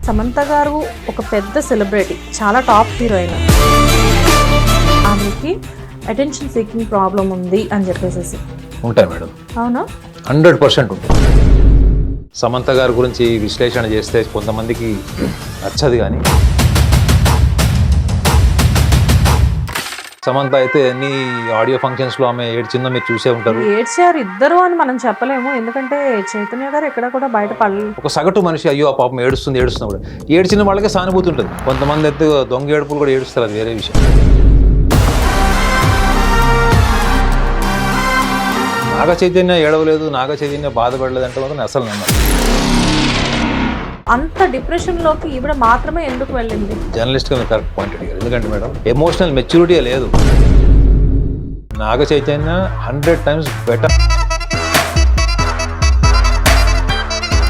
సమంత గారు ఒక పెద్ద సెలబ్రిటీ, చాలా టాప్ హీరోయిన్. ఆమెకి అటెన్షన్ సీకింగ్ ప్రాబ్లం ఉంది అని చెప్పేసి ఉంటాయి మేడం. అవునా? 100% ఉంటుంది. సమంత గారి గురించి విశ్లేషణ చేస్తే కొంతమందికి నచ్చదు, కానీ సమంత అయితే అన్ని ఆడియో ఫంక్షన్స్లో ఆమె ఏడ్చిందో మీరు చూసే ఉంటారు. ఏడ్చారు ఇద్దరు అని మనం చెప్పలేము, ఎందుకంటే చైతన్య గారు ఎక్కడ కూడా బయట పడలేదు. ఒక సగటు మనిషి అయ్యో ఆ పాపం ఏడుస్తుంది కూడా ఏడ్చిన వాళ్ళకే సానుభూతి ఉంటుంది. కొంతమంది అయితే దొంగ ఏడుపులు కూడా ఏడుస్తారు, అది వేరే విషయం. నాగ చైతన్య ఏడవలేదు, నాగ చైతన్య బాధపడలేదు అంటే మాత్రం అసలు నమ్మదు. అంత డిప్రెషన్ లోకి ఈవిడ మాత్రమే ఎందుకు వెళ్ళింది? జర్నలిస్ట్గా మీరు కరెక్ట్ పాయింట్ అడిగారు. ఎందుకంటే మేడం ఎమోషనల్ మెచ్యూరిటీ లేదు. నాగ చైతన్య 100 times బెటర్.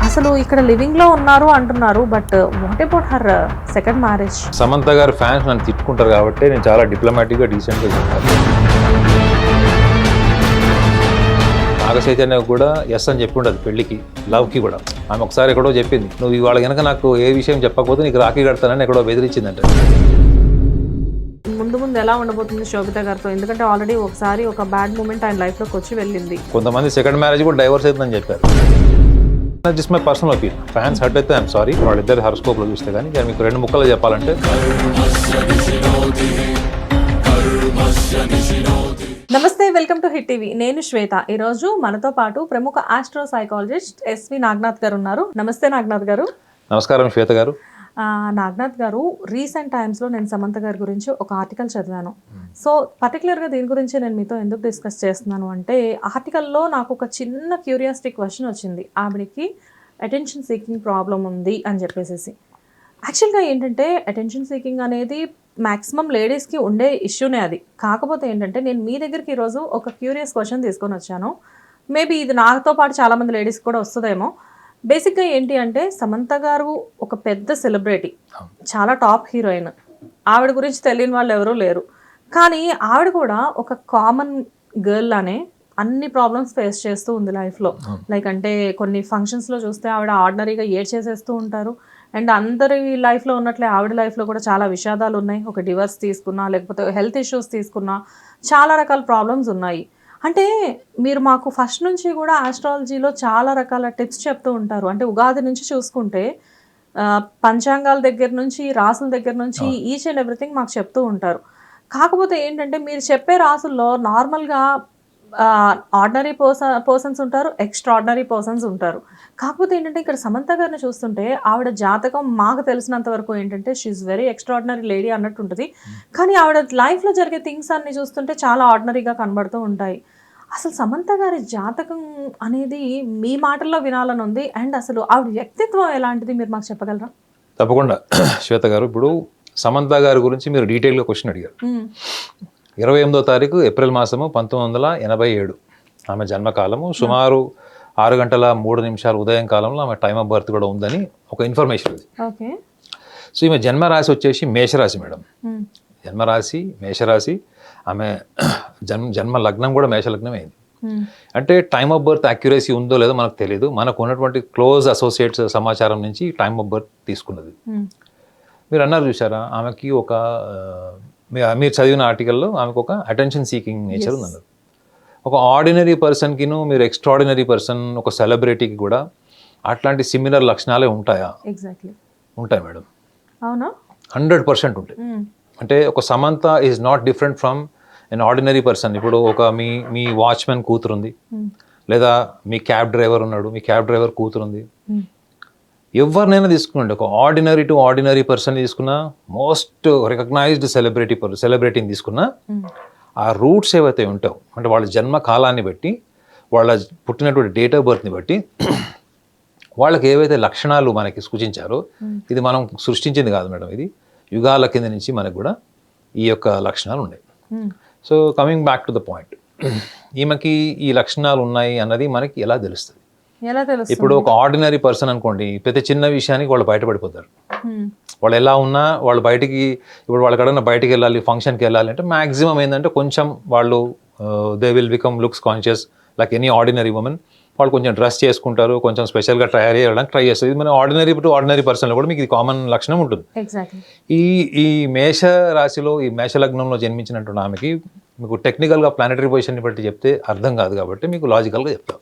అసలు ఇక్కడ లివింగ్ లో ఉన్నారు అంటున్నారు, but what about her second marriage? Samantha గారు ఫ్యాన్స్ నన్ను తిట్టుకుంటారు కాబట్టి నేను చాలా డిప్లొమాటిక్గా డీసెంట్గా చెప్తాను. నాగ చైతన్య కూడా ఎస్ అని చెప్పి ఉండదు పెళ్లికి, లవ్కి కూడా. ఆమె ఒకసారి ఎక్కడో చెప్పింది, నువ్వు ఇవాళ కనుక నాకు ఏ విషయం చెప్పకపోతే నీకు రాఖీ కడతానని ఎక్కడో బెదిరించిందంట. ముందు ముందు ఎలా ఉండబోతుంది శోభిత గారితో? ఎందుకంటే ఆల్రెడీ ఒకసారి ఒక బ్యాడ్ మూమెంట్ ఆయన లైఫ్ లోకి వచ్చి వెళ్ళింది. కొంతమంది సెకండ్ మ్యారేజ్ కూడా డైవర్స్ అవుతుందని చెప్పారు. Just my personal opinion. Fans hurt అయితే ఐఎమ్ సారీ. వాళ్ళిద్దరు హర్స్కోప్లో చూస్తే కానీ మీకు 2 ముక్కలు చెప్పాలంటే, నమస్తే, వెల్కమ్ టు హిట్ టీవీ. నేను శ్వేత. ఈ రోజు మనతో పాటు ప్రముఖ ఆస్ట్రో సైకాలజిస్ట్ ఎస్వి నాగనాథ్ గారు ఉన్నారు. నమస్తే నాగనాథ్ గారు. నమస్కారం శ్వేత గారు. నాగనాథ్ గారు, రీసెంట్ టైమ్స్లో నేను సమంత గారి గురించి ఒక ఆర్టికల్ చదివాను. సో పర్టికులర్గా దీని గురించి నేను మీతో ఎందుకు డిస్కస్ చేస్తున్నాను అంటే, ఆర్టికల్లో నాకు ఒక చిన్న క్యూరియాసిటీ క్వశ్చన్ వచ్చింది. ఆవిడకి అటెన్షన్ సీకింగ్ ప్రాబ్లం ఉంది అని చెప్పేసి. యాక్చువల్గా ఏంటంటే అటెన్షన్ సీకింగ్ అనేది మ్యాక్సిమం లేడీస్కి ఉండే ఇష్యూనే అది. కాకపోతే ఏంటంటే నేను మీ దగ్గరికి ఈరోజు ఒక క్యూరియస్ క్వశ్చన్ తీసుకొని వచ్చాను. మేబీ ఇది నాతో పాటు చాలామంది లేడీస్కి కూడా వస్తుందేమో. బేసిక్గా ఏంటి అంటే, సమంత గారు ఒక పెద్ద సెలబ్రిటీ, చాలా టాప్ హీరోయిన్. ఆవిడ గురించి తెలియని వాళ్ళు ఎవరూ లేరు. కానీ ఆవిడ కూడా ఒక కామన్ గర్ల్ లానే అన్ని ప్రాబ్లమ్స్ ఫేస్ చేస్తూ ఉంది లైఫ్లో. లైక్ అంటే కొన్ని ఫంక్షన్స్లో చూస్తే ఆవిడ ఆర్డినరీగా ఏడ్చేసేస్తూ ఉంటారు. అండ్ అందరి లైఫ్లో ఉన్నట్లే ఆవిడ లైఫ్లో కూడా చాలా విషాదాలు ఉన్నాయి. ఒక డివర్స్ తీసుకున్నా, లేకపోతే హెల్త్ ఇష్యూస్ తీసుకున్నా, చాలా రకాల ప్రాబ్లమ్స్ ఉన్నాయి. అంటే మీరు మాకు ఫస్ట్ నుంచి కూడా ఆస్ట్రాలజీలో చాలా రకాల టిప్స్ చెప్తూ ఉంటారు. అంటే ఉగాది నుంచి చూసుకుంటే పంచాంగాల దగ్గర నుంచి, రాసుల దగ్గర నుంచి ఈచ్ అండ్ ఎవ్రీథింగ్ మాకు చెప్తూ ఉంటారు. కాకపోతే ఏంటంటే మీరు చెప్పే రాసుల్లో నార్మల్గా ఆర్డినరీ పర్సన్స్ ఉంటారు, ఎక్స్ట్రాడినరీ పర్సన్స్ ఉంటారు. కాకపోతే ఏంటంటే ఇక్కడ సమంత గారిని చూస్తుంటే ఆవిడ జాతకం మాకు తెలిసినంత వరకు ఏంటంటే షీఈ్ వెరీ ఎక్స్ట్రాడినరీ లేడీ అన్నట్టు ఉంటుంది. కానీ ఆవిడ లైఫ్లో జరిగే థింగ్స్ అన్ని చూస్తుంటే చాలా ఆర్డినరీగా కనబడుతూ ఉంటాయి. అసలు సమంత గారి జాతకం అనేది మీ మాటల్లో వినాలని ఉంది. అండ్ అసలు ఆవిడ వ్యక్తిత్వం ఎలాంటిది మీరు మాకు చెప్పగలరా? తప్పకుండా శ్వేత గారు. ఇప్పుడు సమంత గారి గురించి మీరు డీటెయిల్గా క్వశ్చన్ అడిగారు. 28వ తారీఖు ఏప్రిల్ మాసము 1987 ఆమె జన్మకాలము. సుమారు 6 గంటల 3 నిమిషాలు ఉదయం కాలంలో ఆమె టైమ్ ఆఫ్ బర్త్ కూడా ఉందని ఒక ఇన్ఫర్మేషన్ ఉంది. సో ఈమె జన్మరాశి వచ్చేసి మేషరాశి మేడం. జన్మరాశి మేషరాశి. ఆమె జన్మ లగ్నం కూడా మేషలగ్నం అయింది. అంటే టైమ్ ఆఫ్ బర్త్ అక్యురసీ ఉందో లేదో మనకు తెలియదు. మనకు ఉన్నటువంటి క్లోజ్ అసోసియేట్స్ సమాచారం నుంచి టైమ్ ఆఫ్ బర్త్ తీసుకున్నది. మీరు అన్నారు చూసారా, ఆమెకి ఒక మీరు చదివిన ఆర్టికల్లో ఆమెకు ఒక అటెన్షన్ సీకింగ్ నేచర్ ఉందన్నారు. ఒక ఆర్డినరీ పర్సన్కిను మీరు ఎక్స్ట్రాడినరీ పర్సన్, ఒక సెలబ్రిటీకి కూడా అట్లాంటి సిమిలర్ లక్షణాలే ఉంటాయా? ఎగ్జాక్ట్లీ ఉంటాయి మేడం. అవునా? 100% ఉంటాయి. అంటే ఒక Samantha is not different from an ordinary person. ఇప్పుడు ఒక మీ వాచ్మెన్ కూతురుంది, లేదా మీ క్యాబ్ డ్రైవర్ ఉన్నాడు, మీ క్యాబ్ డ్రైవర్ కూతురుంది. ఎవరినైనా తీసుకోండి, ఒక ఆర్డినరీ టు ఆర్డినరీ పర్సన్ తీసుకున్నా, మోస్ట్ రికగ్నైజ్డ్ సెలబ్రిటీని తీసుకున్నా, ఆ రూట్స్ ఏవైతే ఉంటాయో, అంటే వాళ్ళ జన్మ కాలాన్ని బట్టి, వాళ్ళ పుట్టినటువంటి డేట్ ఆఫ్ బర్త్ని బట్టి వాళ్ళకి ఏవైతే లక్షణాలు మనకి సూచించారో, ఇది మనం సృష్టించింది కాదు మేడం, ఇది యుగాల కింద నుంచి మనకు కూడా ఈ యొక్క లక్షణాలు ఉన్నాయి. So coming back to the point, ఈమెకి ఈ లక్షణాలు ఉన్నాయి అన్నది మనకి ఎలా తెలుస్తుంది? ఇప్పుడు ఒక ఆర్డినరీ పర్సన్ అనుకోండి, ప్రతి చిన్న విషయానికి వాళ్ళు బయటపడిపోతారు. వాళ్ళు ఎలా ఉన్నా వాళ్ళు బయటికి, ఇప్పుడు వాళ్ళ కడన బయటికి వెళ్ళాలి, ఫంక్షన్కి వెళ్ళాలి అంటే మ్యాక్సిమం ఏంటంటే కొంచెం వాళ్ళు they will become looks conscious like any ordinary women. వాళ్ళు కొంచెం డ్రెస్ చేసుకుంటారు, కొంచెం స్పెషల్గా తయారు చేయడానికి ట్రై చేస్తారు. ఇది మన ఆర్డినరీ టు ఆర్డినరీ పర్సన్లో కూడా మీకు ఇది కామన్ లక్షణం ఉంటుంది. ఎగ్జాక్ట్లీ. ఈ మేష రాశిలో ఈ మేష లగ్నంలో జన్మించినటువంటి ఆమెకి మీకు టెక్నికల్గా ప్లానటరీ పొజిషన్ని బట్టి చెప్తే అర్థం కాదు కాబట్టి మీకు లాజికల్గా చెప్తాం.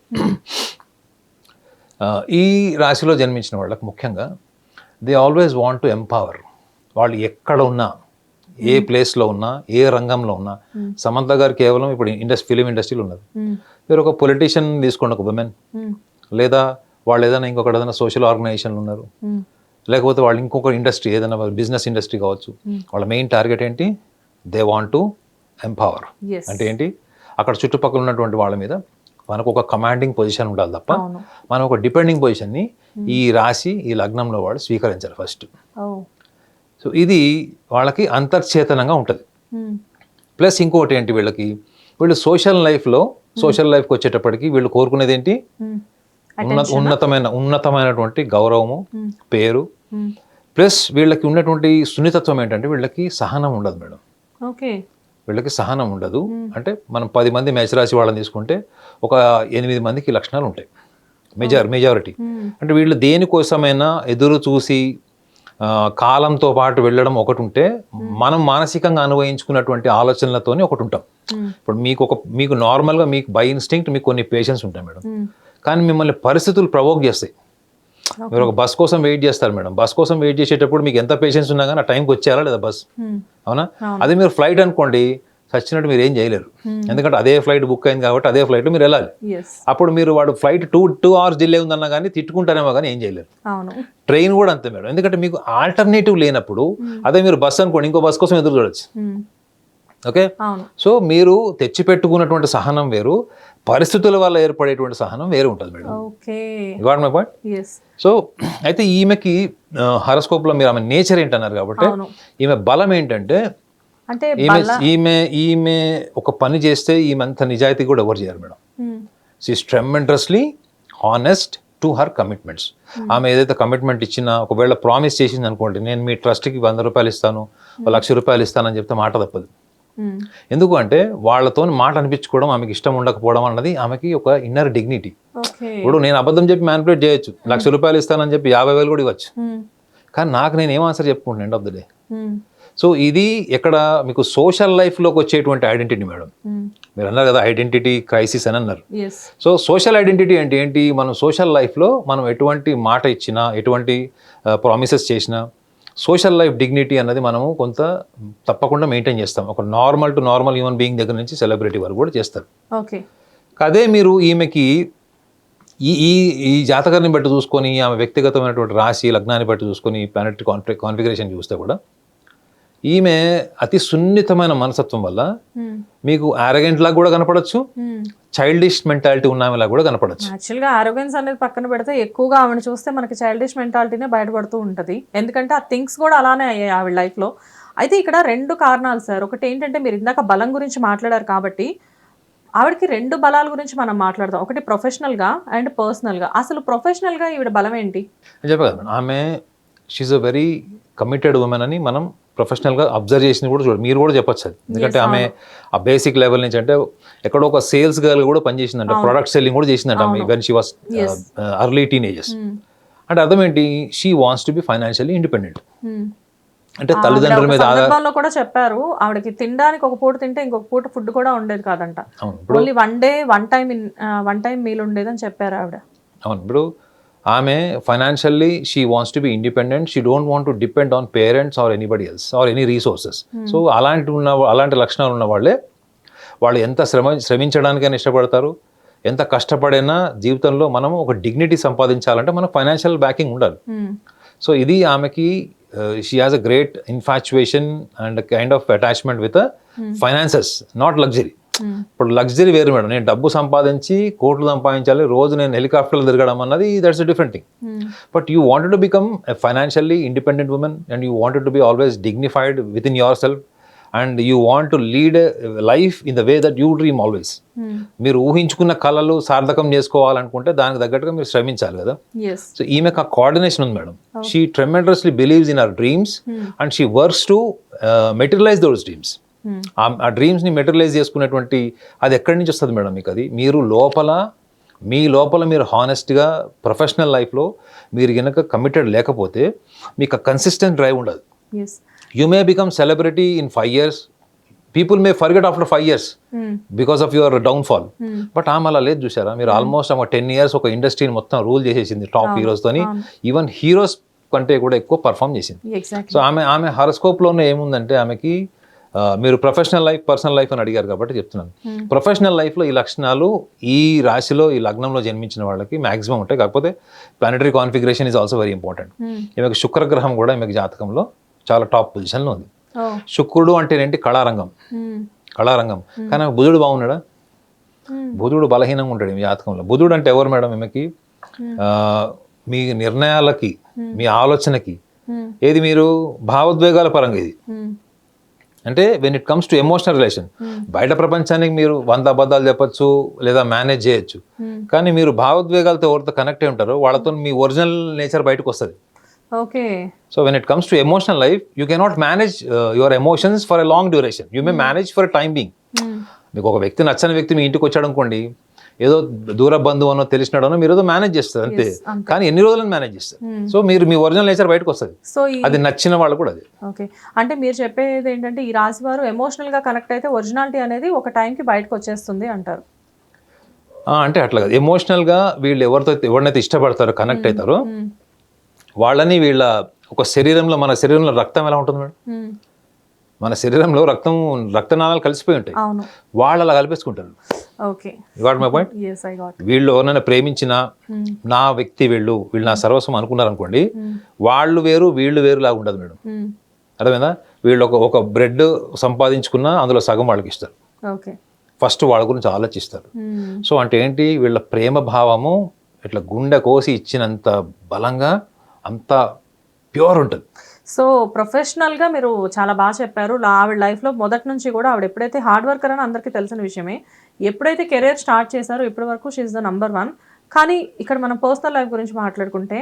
ఈ రాశిలో జన్మించిన వాళ్ళకి ముఖ్యంగా they always want to empower. వాళ్ళు ఎక్కడ ఉన్నా, ఏ ప్లేస్లో ఉన్నా, ఏ రంగంలో ఉన్నా, సమంత గారు కేవలం ఇప్పుడు ఫిలిం ఇండస్ట్రీలో ఉన్నారు. మీరు ఒక పొలిటీషియన్ తీసుకోండి, ఒక ఉమెన్, లేదా వాళ్ళు ఏదైనా ఇంకొకటి ఏదైనా సోషల్ ఆర్గనైజేషన్లు ఉన్నారు, లేకపోతే వాళ్ళు ఇంకొక ఇండస్ట్రీ ఏదైనా బిజినెస్ ఇండస్ట్రీ కావచ్చు, వాళ్ళ మెయిన్ టార్గెట్ ఏంటి? They want to empower. అంటే ఏంటి? అక్కడ చుట్టుపక్కల ఉన్నటువంటి వాళ్ళ మీద మనకు ఒక కమాండింగ్ పొజిషన్ ఉండాలి తప్ప మనం ఒక డిపెండింగ్ పొజిషన్ని ఈ రాశి ఈ లగ్నంలో వాళ్ళు స్వీకరించారు ఫస్ట్. సో ఇది వాళ్ళకి అంతర్చేతనంగా ఉంటుంది. ప్లస్ ఇంకోటి ఏంటి, వీళ్ళు సోషల్ లైఫ్కి వచ్చేటప్పటికి వీళ్ళు కోరుకునేది ఏంటి? ఉన్నతమైనటువంటి గౌరవము, పేరు. ప్లస్ వీళ్ళకి ఉన్నటువంటి సున్నితత్వం ఏంటంటే వీళ్ళకి సహనం ఉండదు మేడం. వీళ్ళకి సహనం ఉండదు. అంటే మనం 10 మంది మేషరాశి వాళ్ళని తీసుకుంటే ఒక 8 మందికి లక్షణాలు ఉంటాయి, మెజారిటీ. అంటే వీళ్ళు దేనికోసమైనా ఎదురు చూసి కాలంతో పాటు వెళ్ళడం ఒకటి ఉంటే, మనం మానసికంగా అనుభవించుకున్నటువంటి ఆలోచనలతోనే ఒకటి ఉంటాం. ఇప్పుడు మీకు నార్మల్గా మీకు బై ఇన్స్టింక్ట్ మీకు కొన్ని పేషెన్స్ ఉంటాయి మేడం, కానీ మిమ్మల్ని పరిస్థితులు ప్రవోక్ చేస్తాయి. మీరు ఒక బస్ కోసం వెయిట్ చేస్తారు మేడం, బస్ కోసం వెయిట్ చేసేటప్పుడు మీకు ఎంత పేషెన్స్ ఉన్నా కానీ ఆ టైంకి వచ్చేయాలా లేదా బస్, అవునా? అదే మీరు ఫ్లైట్ అనుకోండి, చచ్చినట్టు మీరు ఏం చేయలేరు, ఎందుకంటే అదే ఫ్లైట్ బుక్ అయింది కాబట్టి అదే ఫ్లైట్ మీరు వెళ్ళాలి. అప్పుడు మీరు వాడు ఫ్లైట్ 2 hours డిలే ఉందన్నా కానీ తిట్టుకుంటారేమో కానీ ఏం చేయలేరు. ట్రైన్ కూడా అంతే మేడం, ఎందుకంటే మీకు ఆల్టర్నేటివ్ లేనప్పుడు, అదే మీరు బస్ అనుకోండి, ఇంకో బస్ కోసం ఎదురు చూడొచ్చు. ఓకే, సో మీరు తెచ్చిపెట్టుకున్నటువంటి సహనం వేరు, పరిస్థితుల వల్ల ఏర్పడేటువంటి సహనం వేరే ఉంటుంది madam. Got my point? So అయితే ఈమెకి హారోస్కోప్ లో మీరు ఆమె నేచర్ ఏంటన్నారు కాబట్టి, ఈమె బలం ఏంటంటే ఈమె ఒక పని చేస్తే ఈమె అంత నిజాయితీ కూడా ఎవరు చేయరు madam. She is tremendously honest to her commitments. ఆమె ఏదైతే కమిట్మెంట్ ఇచ్చినా, ఒకవేళ ప్రామిస్ చేసింది అనుకోండి, నేను మీ ట్రస్ట్కి 100 రూపాయలు ఇస్తాను, 1,00,000 రూపాయలు ఇస్తానని చెప్తే మాట తప్పదు. ఎందుకు అంటే వాళ్ళతో మాట అనిపించుకోవడం ఆమెకి ఇష్టం ఉండకపోవడం అన్నది ఆమెకి ఒక ఇన్నర్ డిగ్నిటీ. ఇప్పుడు నేను అబద్ధం చెప్పి మ్యానిపులేట్ చేయొచ్చు, 1,00,000 రూపాయలు ఇస్తానని చెప్పి 50,000 కూడా ఇవ్వచ్చు, కానీ నాకు నేను ఏం ఆన్సర్ చెప్పుకుంటాను end of the day. So ఇది ఎక్కడ మీకు సోషల్ లైఫ్లోకి వచ్చేటువంటి ఐడెంటిటీ మేడం. మీరు అన్నారు కదా ఐడెంటిటీ క్రైసిస్ అని అన్నారు. సో సోషల్ ఐడెంటిటీ అంటే ఏంటి? మనం సోషల్ లైఫ్లో మనం ఎటువంటి మాట ఇచ్చినా, ఎటువంటి ప్రామిసెస్ చేసినా, సోషల్ లైఫ్ డిగ్నిటీ అన్నది మనము కొంత తప్పకుండా మెయింటైన్ చేస్తాం. ఒక normal to normal human being దగ్గర నుంచి సెలబ్రిటీ వరకు కూడా చేస్తారు. అదే మీరు ఈమెకి ఈ జాతకాన్ని బట్టి చూసుకొని, ఆమె వ్యక్తిగతమైనటువంటి రాశి లగ్నాన్ని బట్టి చూసుకొని, ప్లానెటరీ కాన్ఫిగరేషన్ చూస్తే కూడా ఈమె అతి సున్నితమైన మనస్తత్వం వల్ల మీకు ఆరోగెంట్ లాగా కూడా కనపడచ్చు, చైల్డిష్ మెంటాలిటీ ఉన్నలా కూడా కనపడచ్చు. యాక్చువల్గా ఆరోగెన్స్ అనేది పక్కన పెడితే ఎక్కువగా ఆవిడ చూస్తే మనకి చైల్డిష్ మెంటాలిటీనే బయటపడుతూ ఉంటుంది, ఎందుకంటే ఆ థింగ్స్ కూడా అలానే అయ్యాయి ఆవిడ లైఫ్లో. అయితే ఇక్కడ 2 కారణాలు సార్. ఒకటి ఏంటంటే మీరు ఇందాక బలం గురించి మాట్లాడారు కాబట్టి ఆవిడకి 2 బలాల గురించి మనం మాట్లాడదాం. ఒకటి ప్రొఫెషనల్గా అండ్ పర్సనల్గా. అసలు ప్రొఫెషనల్గా ఈవిడ బలం ఏంటి? చెప్పగలను. ఆమె she's a very committed woman అని మనం ప్రొఫెషనల్గా అబ్జర్వ్ చేసింది కూడా మీరు కూడా చెప్పచ్చు అది. ఎందుకంటే ఆమె ఆ బేసిక్ లెవెల్ నుంచి, అంటే ఎక్కడో ఒక సేల్స్ గర్ల్ కూడా పనిచేసిందంట, ప్రొడక్ట్ సెల్లింగ్ కూడా చేసిందంట ఆమె when she was early teenagers. అంటే అర్థం ఏంటి? She wants to B financially independent. అంటే తల్లిదండ్రుల మీద ఆధారంలో కూడా చెప్పారు ఆవిడకి తినడానికి ఒక పూట తింటే ఇంకొక పూట ఫుడ్ కూడా ఉండేది కాదంట, ఓన్లీ వన్ టైం మీల్ ఉండేదని చెప్పారు ఆవిడ. అవును, ఇప్పుడు ఆమె financially she wants to be independent. She don't want to depend on parents or anybody else or any resources. So అలాంటి లక్షణాలు ఉన్న వాళ్ళు ఎంత శ్రమించడానికైనా ఇష్టపడతారు, ఎంత కష్టపడైనా జీవితంలో మనము ఒక డిగ్నిటీ సంపాదించాలంటే మనకు ఫైనాన్షియల్ బ్యాకింగ్ ఉండాలి. సో ఇది ఆమెకి she has a great infatuation and kind of attachment with finances, not luxury. ఇప్పుడు లగ్జరీ వేరు మేడం, నేను డబ్బు సంపాదించి కోట్లు సంపాదించాలి, రోజు నేను హెలికాప్టర్లు తిరగడం అన్నది that's a different thing. But you wanted to become a financially independent women and you wanted to be always dignified with in your self and you want to lead life in the way that you dream always. మీరు ఊహించుకున్న కళలు సార్థకం చేసుకోవాలనుకుంటే దానికి తగ్గట్టుగా మీరు శ్రమించాలి కదా. So ఈమెకు ఆ కోఆర్డినేషన్ ఉంది madam. She tremendously believes in our dreams and she works to materialise those dreams. ఆ డ్రీమ్స్ని మెటీరియలైజ్ చేసుకునేటువంటి అది ఎక్కడి నుంచి వస్తుంది మేడం మీకు? అది మీరు లోపల మీ లోపల మీరు హానెస్ట్గా ప్రొఫెషనల్ లైఫ్లో మీరు కనుక కమిటెడ్ లేకపోతే మీకు కన్సిస్టెంట్ డ్రైవ్ ఉండదు. Yes. You may become celebrity in 5 years, people may forget after 5 years because of your downfall. But ఆమె అలా లేదు చూసారా, మీరు ఆల్మోస్ట్ ఆమె 10 years ఒక ఇండస్ట్రీని మొత్తం రూల్ చేసేసింది టాప్ హీరోస్తోని. ఈవెన్ హీరోస్ కంటే కూడా ఎక్కువ పర్ఫామ్ చేసింది. సో ఆమె హారోస్కోప్లోనే ఏముందంటే ఆమెకి మీరు ప్రొఫెషనల్ లైఫ్ పర్సనల్ లైఫ్ అని అడిగారు కాబట్టి చెప్తున్నాను. ప్రొఫెషనల్ లైఫ్లో ఈ లక్షణాలు ఈ రాశిలో ఈ లగ్నంలో జన్మించిన వాళ్ళకి మాక్సిమం ఉంటాయి. కాకపోతే planetary configuration is also very important. ఈమెకు శుక్రగ్రహం కూడా ఈమెకు జాతకంలో చాలా టాప్ పొజిషన్లో ఉంది. శుక్రుడు అంటే ఏంటి, కళారంగం. కానీ బుధుడు బాగున్నాడా? బుధుడు బలహీనంగా ఉంటాడు ఈ జాతకంలో. బుధుడు అంటే ఎవరు మేడం? ఈమెకి మీ నిర్ణయాలకి మీ ఆలోచనకి ఏది మీరు భావోద్వేగాల పరంగా ఇది అంటే when it comes to emotional relation, బయట ప్రపంచానికి మీరు 100 అబద్ధాలు చెప్పచ్చు లేదా మేనేజ్ చేయొచ్చు, కానీ మీరు భావోద్వేగాలతో ఎవరితో కనెక్ట్ అయి ఉంటారో వాళ్ళతో మీ ఒరిజినల్ నేచర్ బయటకు వస్తుంది. Okay. So when it comes to emotional life you cannot manage your emotions for a long duration, you may manage for a time being. మీకు ఒక వ్యక్తి నచ్చని వ్యక్తి మీ ఇంటికి వచ్చాడు అనుకోండి, ఏదో దూర బంధువు అనో తెలిసినాడనో మీరు ఏదో మేనేజ్ చేస్తారు అంతే, కానీ ఎన్ని రోజులను మేనేజ్ చేస్తారు. సో మీరు మీ ఒరిజినల్ నేచర్ బయటకు వస్తుంది. సో అది నచ్చిన వాళ్ళు కూడా అది. ఓకే, అంటే మీరు చెప్పేది ఏంటంటే ఈ రాశి వారు ఎమోషనల్ గా కనెక్ట్ అయితే ఒరిజినాలిటీ అనేది ఒక టైంకి బయటకు వచ్చేస్తుంది అంటారు. అంటే అట్లా కాదు, ఎమోషనల్గా వీళ్ళు ఎవరినైతే ఇష్టపడతారో కనెక్ట్ అవుతారో వాళ్ళని వీళ్ళ ఒక శరీరంలో, మన శరీరంలో రక్తం ఎలా ఉంటుంది మేడం, మన శరీరంలో రక్తనాళాలు కలిసిపోయి ఉంటాయి, వాళ్ళు అలా కలిపేసుకుంటారు. Okay, got my point. వీళ్ళు ఎవరైనా ప్రేమించినా నా వ్యక్తి వీళ్ళు నా సర్వస్వం అనుకున్నారు అనుకోండి, వాళ్ళు వేరు వీళ్ళు వేరు లాగా ఉండదు మేడం. అర్థమైందా? వీళ్ళు ఒక బ్రెడ్ సంపాదించుకున్నా అందులో సగం వాళ్ళకి ఇస్తారు. ఫస్ట్ వాళ్ళ గురించి ఆలోచిస్తారు. సో అంటే ఏంటి, వీళ్ళ ప్రేమ భావము ఇట్లా గుండె కోసి ఇచ్చినంత బలంగా అంత ప్యూర్ ఉంటుంది. సో ప్రొఫెషనల్గా మీరు చాలా బాగా చెప్పారు. ఆవిడ లైఫ్లో మొదటి నుంచి కూడా ఆవిడ ఎప్పుడైతే హార్డ్ వర్కర్ అని అందరికీ తెలిసిన విషయమే, ఎప్పుడైతే కెరీర్ స్టార్ట్ చేశారో ఇప్పటి వరకు షీ ఈస్ ద నంబర్ 1. కానీ ఇక్కడ మనం పర్సనల్ లైఫ్ గురించి మాట్లాడుకుంటే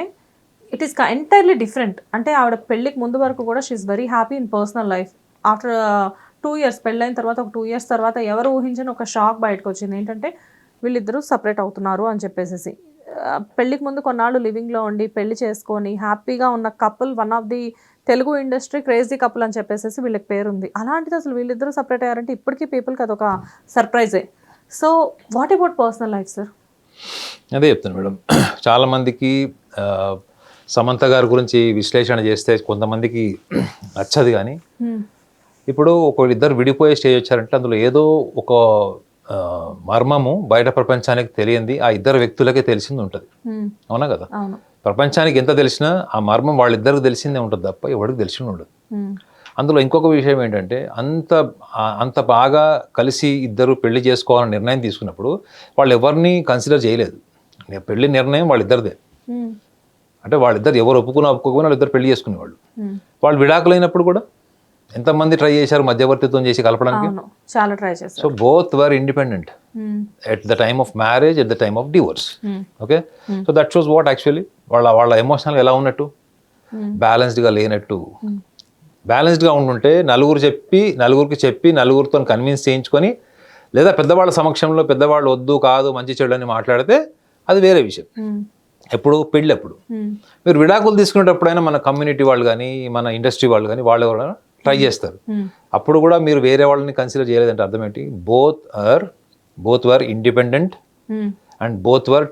ఇట్ ఈస్ ఎంటైర్లీ డిఫరెంట్. అంటే ఆవిడ పెళ్ళికి ముందు వరకు కూడా she is very happy in personal life. After 2 years పెళ్ళైన తర్వాత ఒక 2 years తర్వాత ఎవరు ఊహించని ఒక షాక్ బయటకు వచ్చింది. ఏంటంటే వీళ్ళిద్దరూ సపరేట్ అవుతున్నారు అని చెప్పేసి. పెళ్ళికి ముందు కొన్నాళ్ళు లివింగ్లో ఉండి పెళ్లి చేసుకొని హ్యాపీగా ఉన్న couple, one of the Telugu industry crazy couple అని చెప్పేసి వీళ్ళకి పేరుంది. అలాంటిది అసలు వీళ్ళిద్దరూ సపరేట్ అయ్యారంటే ఇప్పటికీ పీపుల్కి అదొక సర్ప్రైజే. So what about personal life sir? అదే చెప్తాను మేడం, చాలామందికి సమంత గారి గురించి విశ్లేషణ చేస్తే కొంతమందికి నచ్చదు. కానీ ఇప్పుడు ఒకళ్ళిద్దరు విడిపోయే స్టేజ్ వచ్చారంటే అందులో ఏదో ఒక మర్మము బయట ప్రపంచానికి తెలియంది ఆ ఇద్దరు వ్యక్తులకే తెలిసింది ఉంటుంది. అవునా కదా? ప్రపంచానికి ఎంత తెలిసినా ఆ మర్మం వాళ్ళిద్దరికి తెలిసిందే ఉంటుంది తప్ప ఎవరికి తెలిసి ఉండదు. అందులో ఇంకొక విషయం ఏంటంటే అంత బాగా కలిసి ఇద్దరు పెళ్లి చేసుకోవాలని నిర్ణయం తీసుకున్నప్పుడు వాళ్ళు ఎవరిని కన్సిడర్ చేయలేదు. పెళ్లి నిర్ణయం వాళ్ళిద్దరిదే. అంటే వాళ్ళిద్దరు ఎవరు ఒప్పుకోకపోయినా వాళ్ళిద్దరు పెళ్లి చేసుకునేవాళ్ళు. వాళ్ళు విడాకులైనప్పుడు కూడా ఎంతమంది ట్రై చేశారు మధ్యవర్తిత్వం చేసి కలపడానికి? చాలా ట్రై చేశారు. So both were independent at the time of marriage, at the time of divorce. Okay, so that shows what actually వాళ్ళ ఎమోషనల్గా ఎలా ఉన్నట్టు, బ్యాలెన్స్డ్గా లేనట్టు. బ్యాలెన్స్డ్గా ఉంటుంటే నలుగురికి చెప్పి నలుగురితో కన్విన్స్ చేయించుకొని, లేదా పెద్దవాళ్ళ సమక్షంలో పెద్దవాళ్ళు వద్దు కాదు మంచి చెడు అని మాట్లాడితే అది వేరే విషయం. ఎప్పుడు పెళ్ళప్పుడు మీరు విడాకులు తీసుకునేటప్పుడైనా మన కమ్యూనిటీ వాళ్ళు కానీ మన ఇండస్ట్రీ వాళ్ళు కానీ వాళ్ళు ఎవరైనా ట్రై చేస్తారు. అప్పుడు కూడా మీరు వేరే వాళ్ళని కన్సిడర్ చేయలేదంటే అర్థం ఏంటి? Both were independent and both were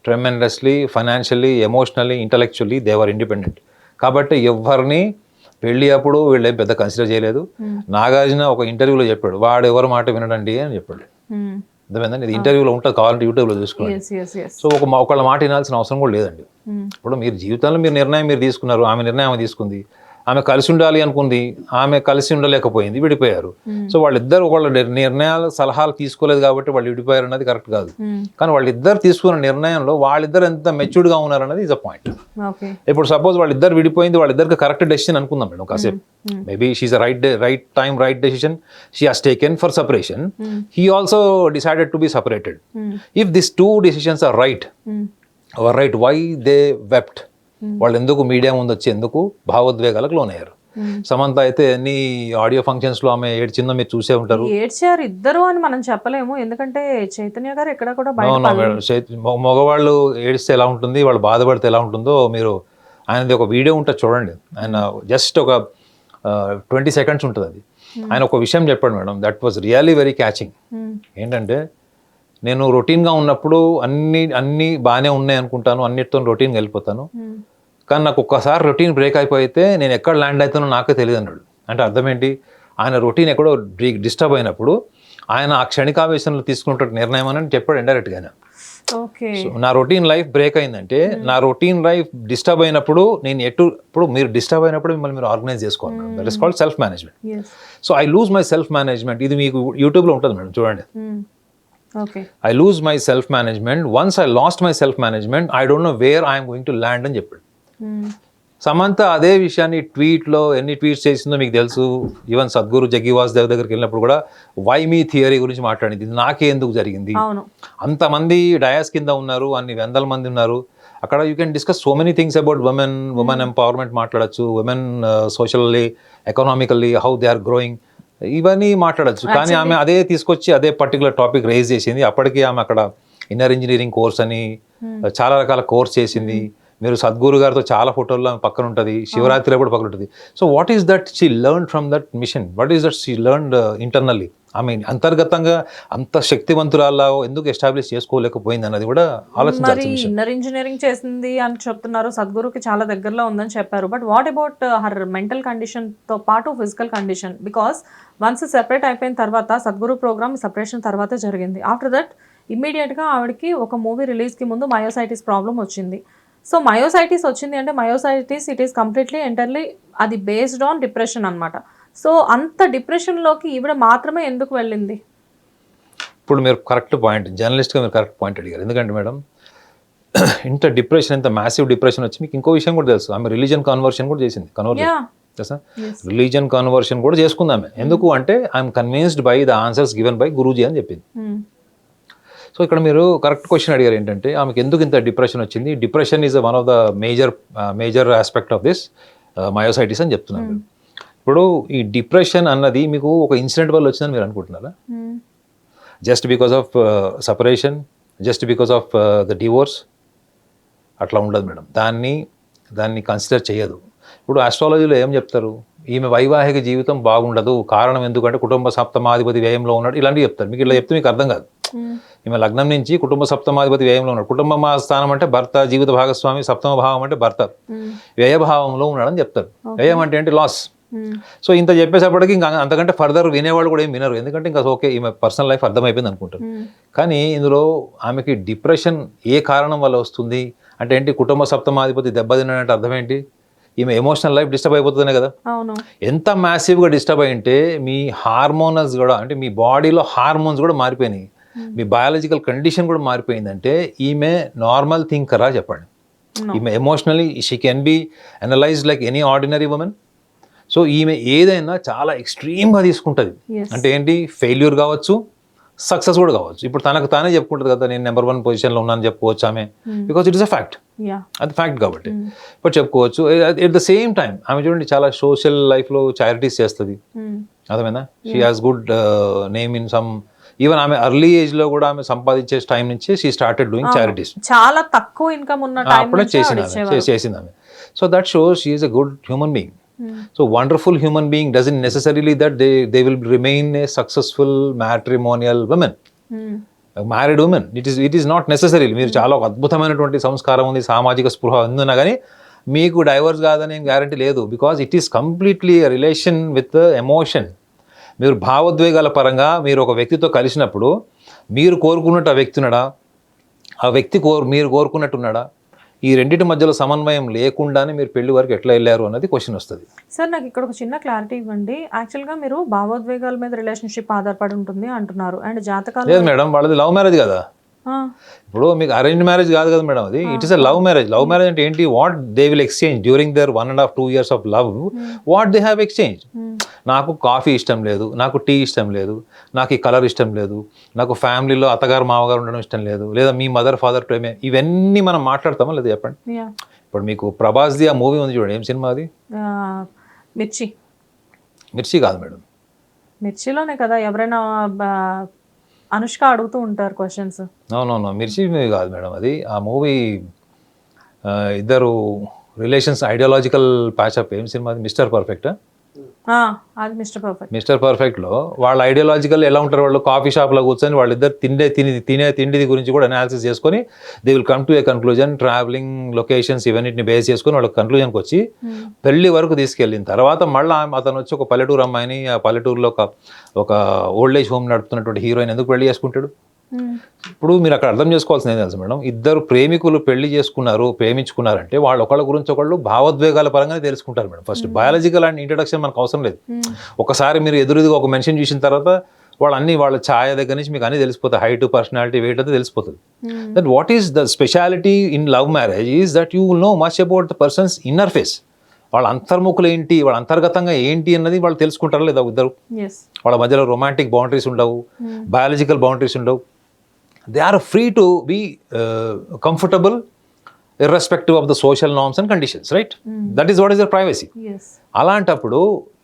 tremendously financially, emotionally, intellectually they were independent. కాబట్టి ఎవరిని పెళ్ళి అప్పుడు వీళ్ళు ఏం పెద్ద కన్సిడర్ చేయలేదు. నాగార్జున ఒక ఇంటర్వ్యూలో చెప్పాడు, వాడు ఎవరి మాట వినడండి అని చెప్పాడు. అర్థమైందండి? ఇది ఇంటర్వ్యూలో ఉంటుంది, కావాలంటే యూట్యూబ్లో చూసుకోండి. సో ఒకళ్ళ మాట వినాల్సిన అవసరం కూడా లేదండి. ఇప్పుడు మీరు జీవితంలో మీరు నిర్ణయం మీరు తీసుకున్నారు, ఆమె నిర్ణయం ఆమె తీసుకుంది, ఆమె కలిసి ఉండాలి అనుకుంది, ఆమె కలిసి ఉండలేకపోయింది, విడిపోయారు. సో వాళ్ళిద్దరు ఒకళ్ళ నిర్ణయాలు సలహాలు తీసుకోలేదు కాబట్టి వాళ్ళు విడిపోయారు అన్నది కరెక్ట్ కాదు. కానీ వాళ్ళిద్దరు తీసుకున్న నిర్ణయంలో వాళ్ళిద్దరు ఎంత మెచ్యూర్డ్గా ఉన్నారు అన్నది ఇస్ అ పాయింట్. ఇప్పుడు సపోజ్ వాళ్ళిద్దరు విడిపోయింది, వాళ్ళిద్దరికి కరెక్ట్ డెసిషన్ అనుకుందాం మేడం కాసేపు. Maybe she's right time right decision she has taken for separation. He also decided to be separated. If this 2 decisions are right, why they wept? వాళ్ళు ఎందుకు media ముందు వచ్చి ఎందుకు భావోద్వేగాలకు లోనయ్యారు? సమంత అయితే అన్ని ఆడియో ఫంక్షన్స్ లో ఆమె ఏడ్చిందో మీరు చూసే ఉంటారు. ఏడ్చారు ఇద్దరు అని మనం చెప్పలేము, ఎందుకంటే చైతన్య గారు ఎక్కడ కూడా బయట అవునా మేడం, మగవాళ్ళు ఏడిస్తే ఎలా ఉంటుంది, వాళ్ళు బాధపడితే ఎలా ఉంటుందో మీరు ఆయనది ఒక వీడియో ఉంటుంది చూడండి. ఆయన జస్ట్ ఒక 20 seconds ఉంటుంది అది. ఆయన ఒక విషయం చెప్పాడు madam, that was really very catching. ఏంటంటే నేను రొటీన్గా ఉన్నప్పుడు అన్నీ బాగానే ఉన్నాయి అనుకుంటాను, అన్నిటితో రొటీన్గా వెళ్ళిపోతాను. కానీ నాకు ఒక్కసారి రొటీన్ బ్రేక్ అయిపోతే నేను ఎక్కడ ల్యాండ్ అవుతానో నాకే తెలియదు అన్నాడు. అంటే అర్థం ఏంటి, ఆయన రొటీన్ ఎక్కడో డిస్టర్బ్ అయినప్పుడు ఆయన ఆ క్షణికావేశంలో తీసుకుంటున్న నిర్ణయం అని చెప్పాడు ఇండైరెక్ట్గా. ఓకే, సో నా రొటీన్ లైఫ్ బ్రేక్ అయిందంటే, నా రొటీన్ లైఫ్ డిస్టర్బ్ అయినప్పుడు నేను ఇప్పుడు మీరు డిస్టర్బ్ అయినప్పుడు మిమ్మల్ని మీరు ఆర్గనైజ్ చేసుకోవాలి. That is called self management. So I lose my self management. ఇది మీకు యూట్యూబ్లో ఉంటుంది మేడం, చూడండి. I lose my self management. Once I lost my self management, I don't know where I'm going to land అని చెప్పాడు. సమంత అదే విషయాన్ని ట్వీట్లో ఎన్ని ట్వీట్స్ చేసిందో మీకు తెలుసు. ఈవెన్ సద్గురు జగ్గి వాసుదేవ్ దగ్గరికి వెళ్ళినప్పుడు కూడా వై మీ థియరీ గురించి మాట్లాడింది. ఇది నాకే ఎందుకు జరిగింది, అంతమంది డయాస్ కింద ఉన్నారు, అన్ని వందల మంది ఉన్నారు అక్కడ. You can discuss so many things about women empowerment మాట్లాడచ్చు, women socially economically how they are growing, ఇవన్నీ మాట్లాడచ్చు. కానీ ఆమె అదే తీసుకొచ్చి అదే పర్టికులర్ టాపిక్ రైజ్ చేసింది. అప్పటికి ఆమె అక్కడ ఇన్నర్ ఇంజనీరింగ్ కోర్స్ అని చాలా రకాల కోర్స్ చేసింది. మీరు సద్గురు గారితో చాలా ఫోటోల్లో పక్కన ఉంటుంది, శివరాత్రిలో కూడా పక్కన ఉంటుంది. So what is that she learn from that mission, what is that she learn internally? ఆమె అంతర్గతంగా అంత శక్తివంతురాలా ఎందుకు ఎస్టాబ్లిష్ చేసుకోలేకపోయింది అన్నది కూడా ఆలోచించాల్సిన విషయం. ఇన్నర్ ఇంజనీరింగ్ చేసింది అని చెప్తున్నారు, సద్గురుకి చాలా దగ్గరలో ఉందని చెప్పారు. But what about her mental condition తో పాటు physical condition? Because once separate అయిపోయిన తర్వాత, సద్గురు ప్రోగ్రామ్ సెపరేషన్ తర్వాతే జరిగింది. ఆఫ్టర్ దట్ ఇమ్మీడియట్గా ఆవిడకి ఒక మూవీ రిలీజ్కి ముందు మయోసైటిస్ ప్రాబ్లం వచ్చింది. సో మయోసైటిస్ వచ్చింది అంటే myositis it is completely entirely అది బేస్డ్ ఆన్ డిప్రెషన్ అనమాట. సో అంత డిప్రెషన్లోకి ఈవిడ మాత్రమే ఎందుకు వెళ్ళింది? ఇప్పుడు మీరు కరెక్ట్ పాయింట్, జర్నలిస్ట్గా మీరు కరెక్ట్ పాయింట్ అడిగారు. ఎందుకంటే మేడం, ఇంత డిప్రెషన్, ఇంత మ్యాసివ్ డిప్రెషన్ వచ్చి మీకు ఇంకో విషయం కూడా తెలుసు, ఆమె రిలీజియన్ కన్వర్షన్ కూడా చేసింది. రిలీజియన్ కన్వర్షన్ కూడా చేసుకుందామె. ఎందుకు అంటే I'm convinced by the answers given by Guruji అని చెప్పింది. సో ఇక్కడ మీరు కరెక్ట్ క్వశ్చన్ అడిగారు, ఏంటంటే ఆమెకు ఎందుకు ఇంత డిప్రెషన్ వచ్చింది. Depression is one of the major aspect of this myositis అని చెప్తున్నాను. ఇప్పుడు ఈ డిప్రెషన్ అన్నది మీకు ఒక ఇన్సిడెంట్ వల్ల వచ్చిందని మీరు అనుకుంటున్నారా? Just because of separation, just because of the divorce అట్లా ఉండదు మేడం. దాన్ని కన్సిడర్ చేయదు. ఇప్పుడు ఆస్ట్రాలజీలో ఏం చెప్తారు, ఈమె వైవాహిక జీవితం బాగుండదు, కారణం ఎందుకంటే కుటుంబ సప్తమాధిపతి వ్యయంలో ఉన్నాడు, ఇలాంటివి చెప్తారు. మీకు ఇలా చెప్తే మీకు అర్థం కాదు. ఈమె లగ్నం నుంచి కుటుంబ సప్తమాధిపతి వ్యయంలో ఉన్నాడు. కుటుంబ స్థానం అంటే భర్త, జీవిత భాగస్వామి, సప్తమ భావం అంటే భర్త, వ్యయభావంలో ఉన్నాడని చెప్తారు. వ్యయం అంటే ఏంటి, లాస్. సో ఇంత చెప్పేసప్పటికి ఇంకా అంతకంటే ఫర్దర్ వినేవాళ్ళు కూడా ఏం వినరు, ఎందుకంటే ఇంకా ఓకే ఈమె పర్సనల్ లైఫ్ అర్థమైపోయింది అనుకుంటారు. కానీ ఇందులో ఆమెకి డిప్రెషన్ ఏ కారణం వల్ల వస్తుంది అంటే ఏంటి, కుటుంబ సప్తమాధిపతి దెబ్బతిన్నాడంటే అర్థం ఏంటి, ఈమె ఎమోషనల్ లైఫ్ డిస్టర్బ్ అయిపోతుందనే కదా. ఎంత మ్యాసివ్గా డిస్టర్బ్ అయ్యింటే మీ హార్మోనల్స్ కూడా, అంటే మీ బాడీలో హార్మోన్స్ కూడా మారిపోయినాయి, మీ బయాలజికల్ కండిషన్ కూడా మారిపోయిందంటే ఈమె నార్మల్ థింకరా చెప్పండి? ఈమె emotionally she can be analysed like any ordinary women. So ఈమె ఏదైనా చాలా ఎక్స్ట్రీమ్గా తీసుకుంటుంది. అంటే ఏంటి, ఫెయిల్యూర్ కావచ్చు, సక్సెస్ కూడా కావచ్చు. ఇప్పుడు తనకు తానే చెప్పుకుంటుంది కదా, నేను నెంబర్ 1 పొజిషన్లో ఉన్నాను చెప్పుకోవచ్చు ఆమె, because it is a fact. అది ఫ్యాక్ట్ కాబట్టి ఇప్పుడు చెప్పుకోవచ్చు. ఎట్ ద సేమ్ టైం ఆమె చూడండి చాలా సోషల్ లైఫ్లో చారిటీస్ చేస్తుంది, అర్థమైందా? She has good name in some, even ఆమె అర్లీ ఏజ్ లో కూడా ఆమె సంపాదించే టైం నుంచి షీ స్టార్టెడ్ డూయింగ్ చారిటీస్. చాలా తక్కువ ఇన్కమ్ ఉన్న అప్పుడే చేసింది ఆమె. So that shows she is a good human being. So wonderful human being doesn't necessarily that they will remain a successful matrimonial woman, married women. It is not necessary. మీరు చాలా ఒక అద్భుతమైనటువంటి సంస్కారం ఉంది, సామాజిక స్పృహ ఉందన్నా కానీ మీకు డైవర్స్ కాదని ఏం గ్యారంటీ లేదు. Because it is completely relation with emotion. మీరు భావోద్వేగాల పరంగా మీరు ఒక వ్యక్తితో కలిసినప్పుడు మీరు కోరుకున్నట్టు ఆ వ్యక్తి ఉన్నాడా, ఆ వ్యక్తి మీరు కోరుకున్నట్టున్నాడా, ఈ రెండింటి మధ్యలో సమన్వయం లేకుండానే మీరు పెళ్లి వరకు ఎట్లా వెళ్ళారు అన్నది క్వశ్చన్ వస్తుంది. సార్ నాకు ఇక్కడ ఒక చిన్న క్లారిటీ ఇవ్వండి. యాక్చువల్గా మీరు భావోద్వేగాల మీద రిలేషన్షిప్ ఆధారపడి ఉంటుంది అంటున్నారు, అండ్ జాతకాలు లేదు మేడం, వాళ్ళది లవ్ మ్యారేజ్ కదా. ఇప్పుడు మీకు అరేంజ్ మ్యారేజ్ కాదు కదా మేడం, అది it is a love marriage. Love marriage అంటే ఏంటి, what they will exchange during their 1.5 2 years of love, what they have exchange. నాకు కాఫీ ఇష్టం లేదు, నాకు టీ ఇష్టం లేదు, నాకు ఈ కలర్ ఇష్టం లేదు, నాకు ఫ్యామిలీలో అత్తగారు మామగారు ఉండడం ఇష్టం లేదు, లేదా మీ మదర్ ఫాదర్ ప్రేమే, ఇవన్నీ మనం మాట్లాడతామా లేదా చెప్పండి. ఇప్పుడు మీకు ప్రభాస్ది ఆ మూవీ ఉంది చూడండి, ఏం సినిమా అది, మిర్చి కాదు మేడం. మిర్చిలోనే కదా ఎవరైనా అనుష్క అడుగుతూ ఉంటారు క్వశ్చన్స్. నో మిర్చి మూవీ కాదు మేడం అది. ఆ మూవీ ఇద్దరు రిలేషన్స్ ఐడియాలజికల్ ప్యాచప్. ఏం సినిమా అది? Mister perfect. అది మిస్టర్ పర్ఫెక్ట్లో వాళ్ళ ఐడియాలజికల్ ఎలా ఉంటారు, వాళ్ళు కాఫీ షాప్లో కూర్చొని వాళ్ళిద్దరు తినే తిండి గురించి కూడా అనాలిసిస్ చేసుకొని they will come to A conclusion. Travelling locations ఇవన్నిటిని బేస్ చేసుకొని వాళ్ళ కన్క్లూజన్కి వచ్చి పెళ్లి వరకు తీసుకెళ్ళిన తర్వాత మళ్ళీ అతను వచ్చి ఒక పల్లెటూరు అమ్మాయిని, ఆ పల్లెటూరులో ఒక ఓల్డ్ ఏజ్ హోమ్ నడుపుతున్నటువంటి హీరోయిన్ ఎందుకు పెళ్లి చేసుకుంటాడు? ఇప్పుడు మీరు అక్కడ అర్థం చేసుకోవాల్సింది ఏం తెలుసు మేడం, ఇద్దరు ప్రేమికులు పెళ్లి చేసుకున్నారు, ప్రేమించుకున్నారంటే వాళ్ళు ఒకళ్ళ గురించి ఒకళ్ళు భావోద్వేగాల పరంగానే తెలుసుకుంటారు madam. First biological and introduction మనకు అవసరం లేదు. ఒకసారి మీరు ఎదురుగా ఒక మెన్షన్ చూసిన తర్వాత వాళ్ళ ఛాయ దగ్గర నుంచి మీకు అన్ని తెలిసిపోతాయి. హైట్, పర్సనాలిటీ, వెయిట్ అంతా తెలిసిపోతుంది. That what is the speciality in love marriage is that you will know much about the persons inner face. వాళ్ళ అంతర్ముఖులు ఏంటి, వాళ్ళ అంతర్గతంగా ఏంటి అన్నది వాళ్ళు తెలుసుకుంటారా లేదా ఇద్దరు. వాళ్ళ మధ్యలో రొమాంటిక్ బౌండరీస్ ఉండవు, బయాలజికల్ బౌండరీస్ ఉండవు. They are free to be comfortable irrespective of the social norms and conditions, right? That is what is their privacy. అలాంటప్పుడు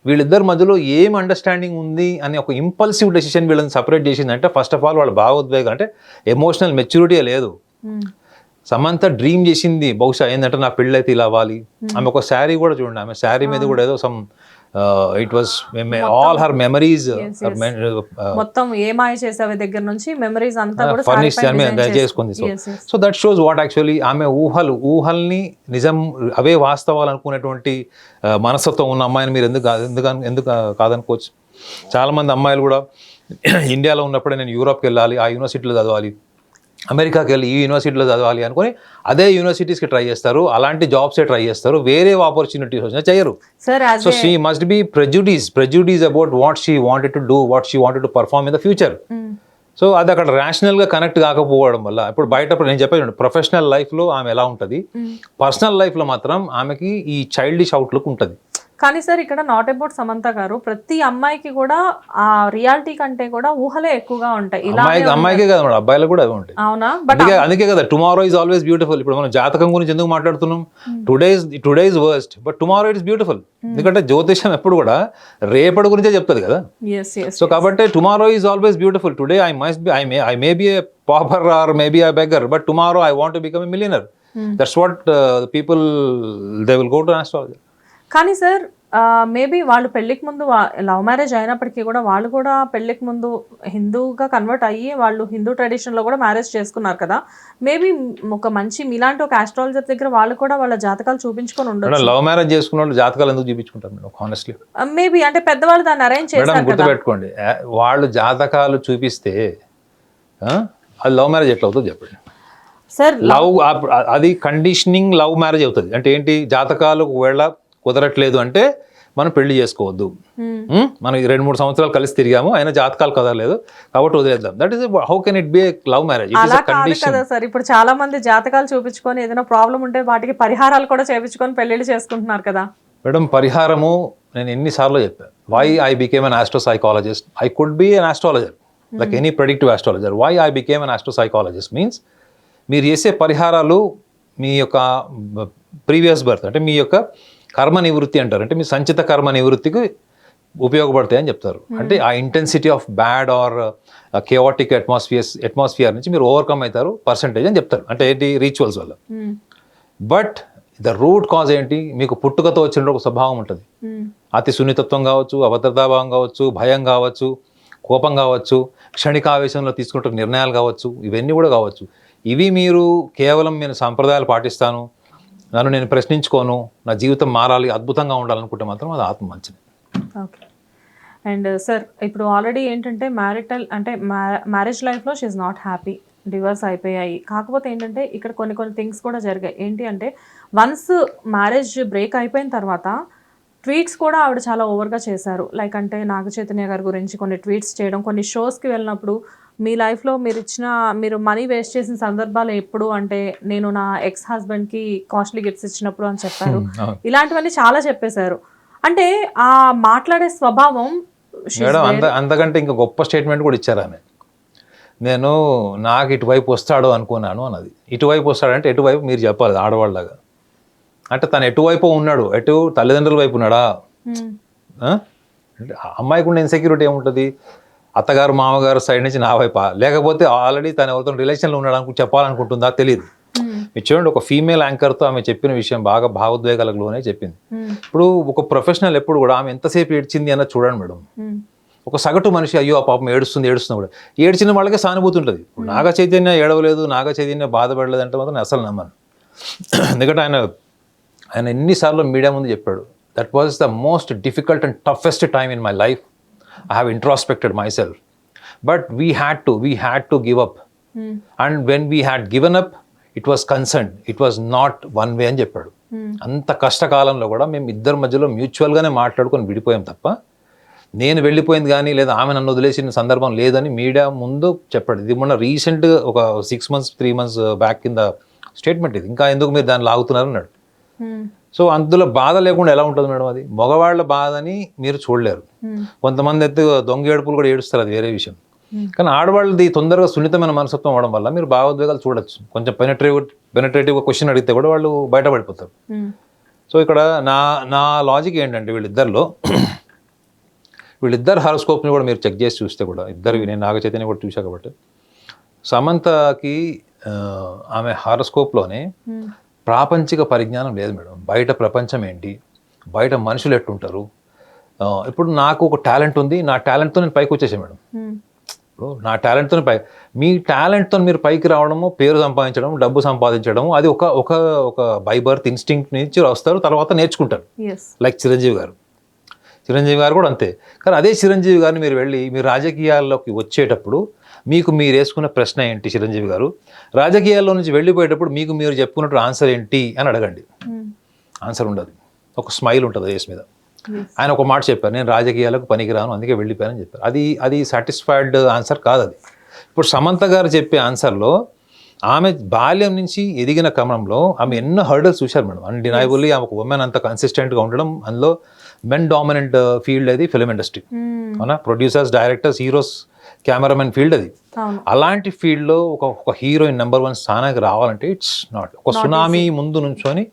వీళ్ళిద్దరి మధ్యలో ఏం అండర్స్టాండింగ్ ఉంది అని ఒక ఇంపల్సివ్ డెసిషన్ వీళ్ళని సపరేట్ చేసిందంటే ఫస్ట్ ఆఫ్ ఆల్ వాళ్ళ భావోద్వేగం అంటే ఎమోషనల్ మెచ్యూరిటీ లేదు. సమంత డ్రీమ్ చేసింది బహుశా ఏంటంటే నా పెళ్ళి అయితే ఇలా అవ్వాలి. ఆమె ఒక శారీ కూడా చూడండి, ఆమె శారీ మీద కూడా ఏదో some it was all her memories మొత్తం ఏమాయ చేసావే దగ్గర నుంచి మెమరీస్ అంతా కూడా ఫర్నిష్ చేసుకుంది. So that shows what actually ఆమె ఊహల్ని నిజం అవే వాస్తవాలు అనుకునేటువంటి మనస్తత్వం ఉన్న అమ్మాయిని మీరు ఎందుకు కాదనుకోవచ్చు. చాలామంది అమ్మాయిలు కూడా ఇండియాలో ఉన్నప్పుడే నేను యూరోప్కి వెళ్ళాలి, ఆ యూనివర్సిటీలో చదవాలి, అమెరికాకి వెళ్ళి ఈ యూనివర్సిటీలో చదవాలి అనుకుని అదే యూనివర్సిటీస్కి ట్రై చేస్తారు, అలాంటి జాబ్సే ట్రై చేస్తారు, వేరే ఆపర్చునిటీస్ వచ్చినా చేయరు. So she must be prejudice about what she wanted to do, what she wanted to perform in the future. So అది అక్కడ రేషనల్గా కనెక్ట్ కాకపోవడం వల్ల ఇప్పుడు బయట నేను చెప్పాను ప్రొఫెషనల్ లైఫ్లో ఆమె ఎలా ఉంటుంది, పర్సనల్ లైఫ్లో మాత్రం ఆమెకి ఈ చైల్డిష్ అవుట్లుక్ ఉంటుంది. కానీ సార్ ఇక్కడ నాట్ అబౌట్ సమంత గారు, ప్రతి అమ్మాయికి కూడా ఆ రియాలిటీ కంటే కూడా ఊహలే ఎక్కువగా ఉంటాయి. అమ్మాయికే కదా మేడం, అబ్బాయిలు కూడా అవి ఉంటాయి. అవునా? అందుకే కదా టుమారో ఇస్ ఆల్వేస్ బ్యూటిఫుల్. ఇప్పుడు మనం జాతకం గురించి ఎందుకు మాట్లాడుతున్నాం? Today's worst but tomorrow it is beautiful. ఎందుకంటే జ్యోతిషం ఎప్పుడు కూడా రేపటి గురించే చెప్తుంది కదా. సో కాబట్టి tomorrow is always beautiful. Today I may be a pauper or may be a beggar but tomorrow I want to become a millionaire. That's what people they will go to astrology. కానీ sir maybe వాళ్ళు పెళ్ళికి ముందు love marriage అయినప్పటికీ కూడా వాళ్ళు కూడా పెళ్ళికి ముందు హిందూగా కన్వర్ట్ అయ్యి వాళ్ళు హిందూ ట్రెడిషన్లో కూడా మ్యారేజ్ చేసుకున్నారు కదా. మేబీ ఒక మంచి మీలాంటి ఒక ఆస్ట్రాలజర్ దగ్గర వాళ్ళు కూడా వాళ్ళ జాతకాలు చూపించుకొని ఉండొచ్చు. లవ్ మ్యారేజ్ చేసుకున్న వాళ్ళు జాతకాలు ఎందుకు చూపించుకుంటారు మేడం? హానెస్ట్లీ మేబీ అంటే పెద్దవాళ్ళు దాన్ని అరేంజ్ చేశారు. గుర్తుపెట్టుకోండి, వాళ్ళు జాతకాలు చూపిస్తే అది లవ్ మ్యారేజ్ ఎట్లా అవుతుందో చెప్పండి సార్. లవ్ అది కండిషనింగ్ లవ్ మ్యారేజ్ అవుతుంది. అంటే ఏంటి, జాతకాలు ఒకవేళ కుదరట్లేదు అంటే మనం పెళ్లి చేసుకోవద్దు. మనం 2-3 సంవత్సరాలు కలిసి తిరిగాము, అయినా జాతకాలు కదలేదు కాబట్టి వదిలేద్దాం. That is how can it be love marriage? అలా కాదు కదా సార్. ఇప్పుడు చాలా మంది జాతకాలు చూపించుకొని ఏదైనా ప్రాబ్లం ఉంటే వాటికి పరిహారాలు కూడా చేయించుకొని పెళ్లిళ్ళు చేసుకుంటున్నారు కదా మేడం. పరిహారము నేను ఎన్నిసార్లు చెప్పాను. Why I became an astropsychologist. I could be an astrologer like any predictive astrologer. Why I became an astropsychologist means మీరు చేసే పరిహారాలు మీ యొక్క ప్రీవియస్ బర్త్ అంటే మీ యొక్క కర్మ నివృత్తి అంటారు, అంటే మీ సంచిత కర్మ నివృత్తికి ఉపయోగపడతాయి అని చెప్తారు. అంటే ఆ intensity of bad or chaotic atmosphere నుంచి మీరు ఓవర్కమ్ అవుతారు పర్సంటేజ్ అని చెప్తారు. అంటే ఏంటి, రిచువల్స్ వల్ల. బట్ ద రూట్ కాజ్ ఏంటి, మీకు పుట్టుకతో వచ్చిన ఒక స్వభావం ఉంటుంది. అతి సున్నితత్వం కావచ్చు, అభద్రతాభావం కావచ్చు, భయం కావచ్చు, కోపం కావచ్చు, క్షణికావేశంలో తీసుకుంటున్న నిర్ణయాలు కావచ్చు, ఇవన్నీ కూడా కావచ్చు. ఇవి మీరు కేవలం నేను సంప్రదాయాలు పాటిస్తాను, నన్ను నేను ప్రశ్నించుకోను, నా జీవితం మారాలి, అద్భుతంగా ఉండాలనుకుంటే మాత్రం అది ఆత్మ మంచిది. ఓకే. అండ్ సార్ ఇప్పుడు ఆల్రెడీ ఏంటంటే మ్యారేజ్ లైఫ్లో she is not happy, divorce అయిపోయాయి. కాకపోతే ఏంటంటే ఇక్కడ కొన్ని థింగ్స్ కూడా జరిగాయి. ఏంటి అంటే వన్స్ మ్యారేజ్ బ్రేక్ అయిపోయిన తర్వాత ట్వీట్స్ కూడా ఆవిడ చాలా ఓవర్గా చేశారు. లైక్ అంటే నాగ చైతన్య గారి గురించి కొన్ని ట్వీట్స్ చేయడం, కొన్ని షోస్కి వెళ్ళినప్పుడు మీ లైఫ్లో మీరు మనీ వేస్ట్ చేసిన సందర్భాలు ఎప్పుడు అంటే నేను నా ఎక్స్ హస్బెండ్కి కాస్ట్లీ గిఫ్ట్స్ ఇచ్చినప్పుడు అని చెప్పారు. ఇలాంటివన్నీ చాలా చెప్పేశారు. అంటే ఆ మాట్లాడే స్వభావం అంతకంటే ఇంకా గొప్ప స్టేట్మెంట్ కూడా ఇచ్చారు ఆమె. నేను నాకు ఇటువైపు వస్తాడు అనుకున్నాను అన్నది. ఇటువైపు వస్తాడంటే ఎటువైపు మీరు చెప్పాలి ఆడవాళ్ళగా. అంటే తను ఎటువైపు ఉన్నాడు, ఎటు తల్లిదండ్రుల వైపు ఉన్నాడా, ఆ? అంటే ఆ అమ్మాయికి ఉన్న ఇన్సెక్యూరిటీ ఏముంటుంది, అత్తగారు మామగారు సైడ్ నుంచి నా వైపా, లేకపోతే ఆల్రెడీ తను ఎవరితో రిలేషన్లో ఉన్నాడు చెప్పాలనుకుంటుందా తెలియదు. మీరు చూడండి, ఒక ఫీమేల్ యాంకర్తో ఆమె చెప్పిన విషయం బాగా భావోద్వేగాలకు లోనే చెప్పింది. ఇప్పుడు ఒక ప్రొఫెషనల్ ఎప్పుడు కూడా ఆమె ఎంతసేపు ఏడ్చింది అన్నది చూడండి మేడం. ఒక సగటు మనిషి అయ్యో ఆ పాపం ఏడుస్తుంది కూడా ఏడ్చిన వాళ్ళకే సానుభూతి ఉంటుంది. ఇప్పుడు నాగ చైతన్య ఏడవలేదు, నాగ చైతన్య బాధపడలేదు అంటే మాత్రం నేను అసలు నమ్మను. ఎందుకంటే ఆయన ఎన్నిసార్లు మీడియా ముందు చెప్పాడు, that was the most difficult and toughest time in my life. I have introspected my self, but we had to give up, and when we had given up it was concern, it was not one way అని చెప్పాడు. అంత కష్టకాలంలో కూడా మేము ఇద్దరి మధ్యలో మ్యూచువల్గానే మాట్లాడుకొని విడిపోయాం తప్ప నేను వెళ్ళిపోయింది కానీ లేదా ఆమె నన్ను వదిలేసిన సందర్భం లేదని మీడియా ముందు చెప్పాడు. ఇది మొన్న రీసెంట్ ఒక 6 months 3 months బ్యాక్ కింద స్టేట్మెంట్ ఇది. ఇంకా ఎందుకు మీరు దాన్ని లాగుతున్నారు అన్నాడు. సో అందులో బాధ లేకుండా ఎలా ఉంటుంది మేడం? అది మగవాళ్ళ బాధని మీరు చూడలేరు. కొంతమంది అయితే దొంగ ఏడుపులు కూడా ఏడుస్తారు, అది వేరే విషయం. కానీ ఆడవాళ్ళది తొందరగా సున్నితమైన మనస్తత్వం అవడం వల్ల మీరు భావోద్వేగాలు చూడొచ్చు. కొంచెం పెనట్రేటివ్ క్వశ్చన్ అడిగితే కూడా వాళ్ళు బయటపడిపోతారు. సో ఇక్కడ నా లాజిక్ ఏంటంటే వీళ్ళిద్దరు హారోస్కోప్ని కూడా మీరు చెక్ చేసి చూస్తే కూడా నేను నాగ చైతన్య కూడా చూసా కాబట్టి సమంతకి ఆమె హారోస్కోప్లోనే ప్రాపంచిక పరిజ్ఞానం లేదు మేడం. బయట ప్రపంచం ఏంటి, బయట మనుషులు ఎట్టుంటారు. ఇప్పుడు నాకు ఒక టాలెంట్ ఉంది, నా టాలెంట్తో నేను పైకి వచ్చేసాను మేడం. ఇప్పుడు నా టాలెంట్తో మీ టాలెంట్తో మీరు పైకి రావడము, పేరు సంపాదించడం, డబ్బు సంపాదించడము, అది ఒక బై బర్త్ ఇన్స్టింక్ట్ నుంచి వస్తారు, తర్వాత నేర్చుకుంటారు. లైక్ చిరంజీవి గారు కూడా అంతే. కానీ అదే చిరంజీవి గారిని మీరు రాజకీయాల్లోకి వచ్చేటప్పుడు మీరు వేసుకున్న ప్రశ్న ఏంటి? చిరంజీవి గారు రాజకీయాల్లో నుంచి వెళ్ళిపోయేటప్పుడు మీరు చెప్పుకున్నట్టు ఆన్సర్ ఏంటి అని అడగండి. ఆన్సర్ ఉండదు, ఒక స్మైల్ ఉంటుంది ఫేస్ మీద. ఆయన ఒక మాట చెప్పారు, నేను రాజకీయాలకు పనికిరాను అందుకే వెళ్ళిపోయానని చెప్పారు. అది సాటిస్ఫైడ్ ఆన్సర్ కాదు అది. ఇప్పుడు సమంత గారు చెప్పే ఆన్సర్లో ఆమె బాల్యం నుంచి ఎదిగిన క్రమంలో ఆమె ఎన్నో హర్డల్స్ చూశారు మేడం. అన్డినైబుల్లీ ఆమె ఒక ఉమెన్ అంత కన్సిస్టెంట్గా ఉండడం, అందులో మెన్ డామినెంట్ ఫీల్డ్ అది ఫిల్మ్ ఇండస్ట్రీ. అవునా, producers, directors, heroes, cameraman field అది. అలాంటి ఫీల్డ్లో ఒక హీరోయిన్ నెంబర్ 1 స్థానానికి రావాలంటే ఇట్స్ నాట్, ఒక సునామీ ముందు నుంచొని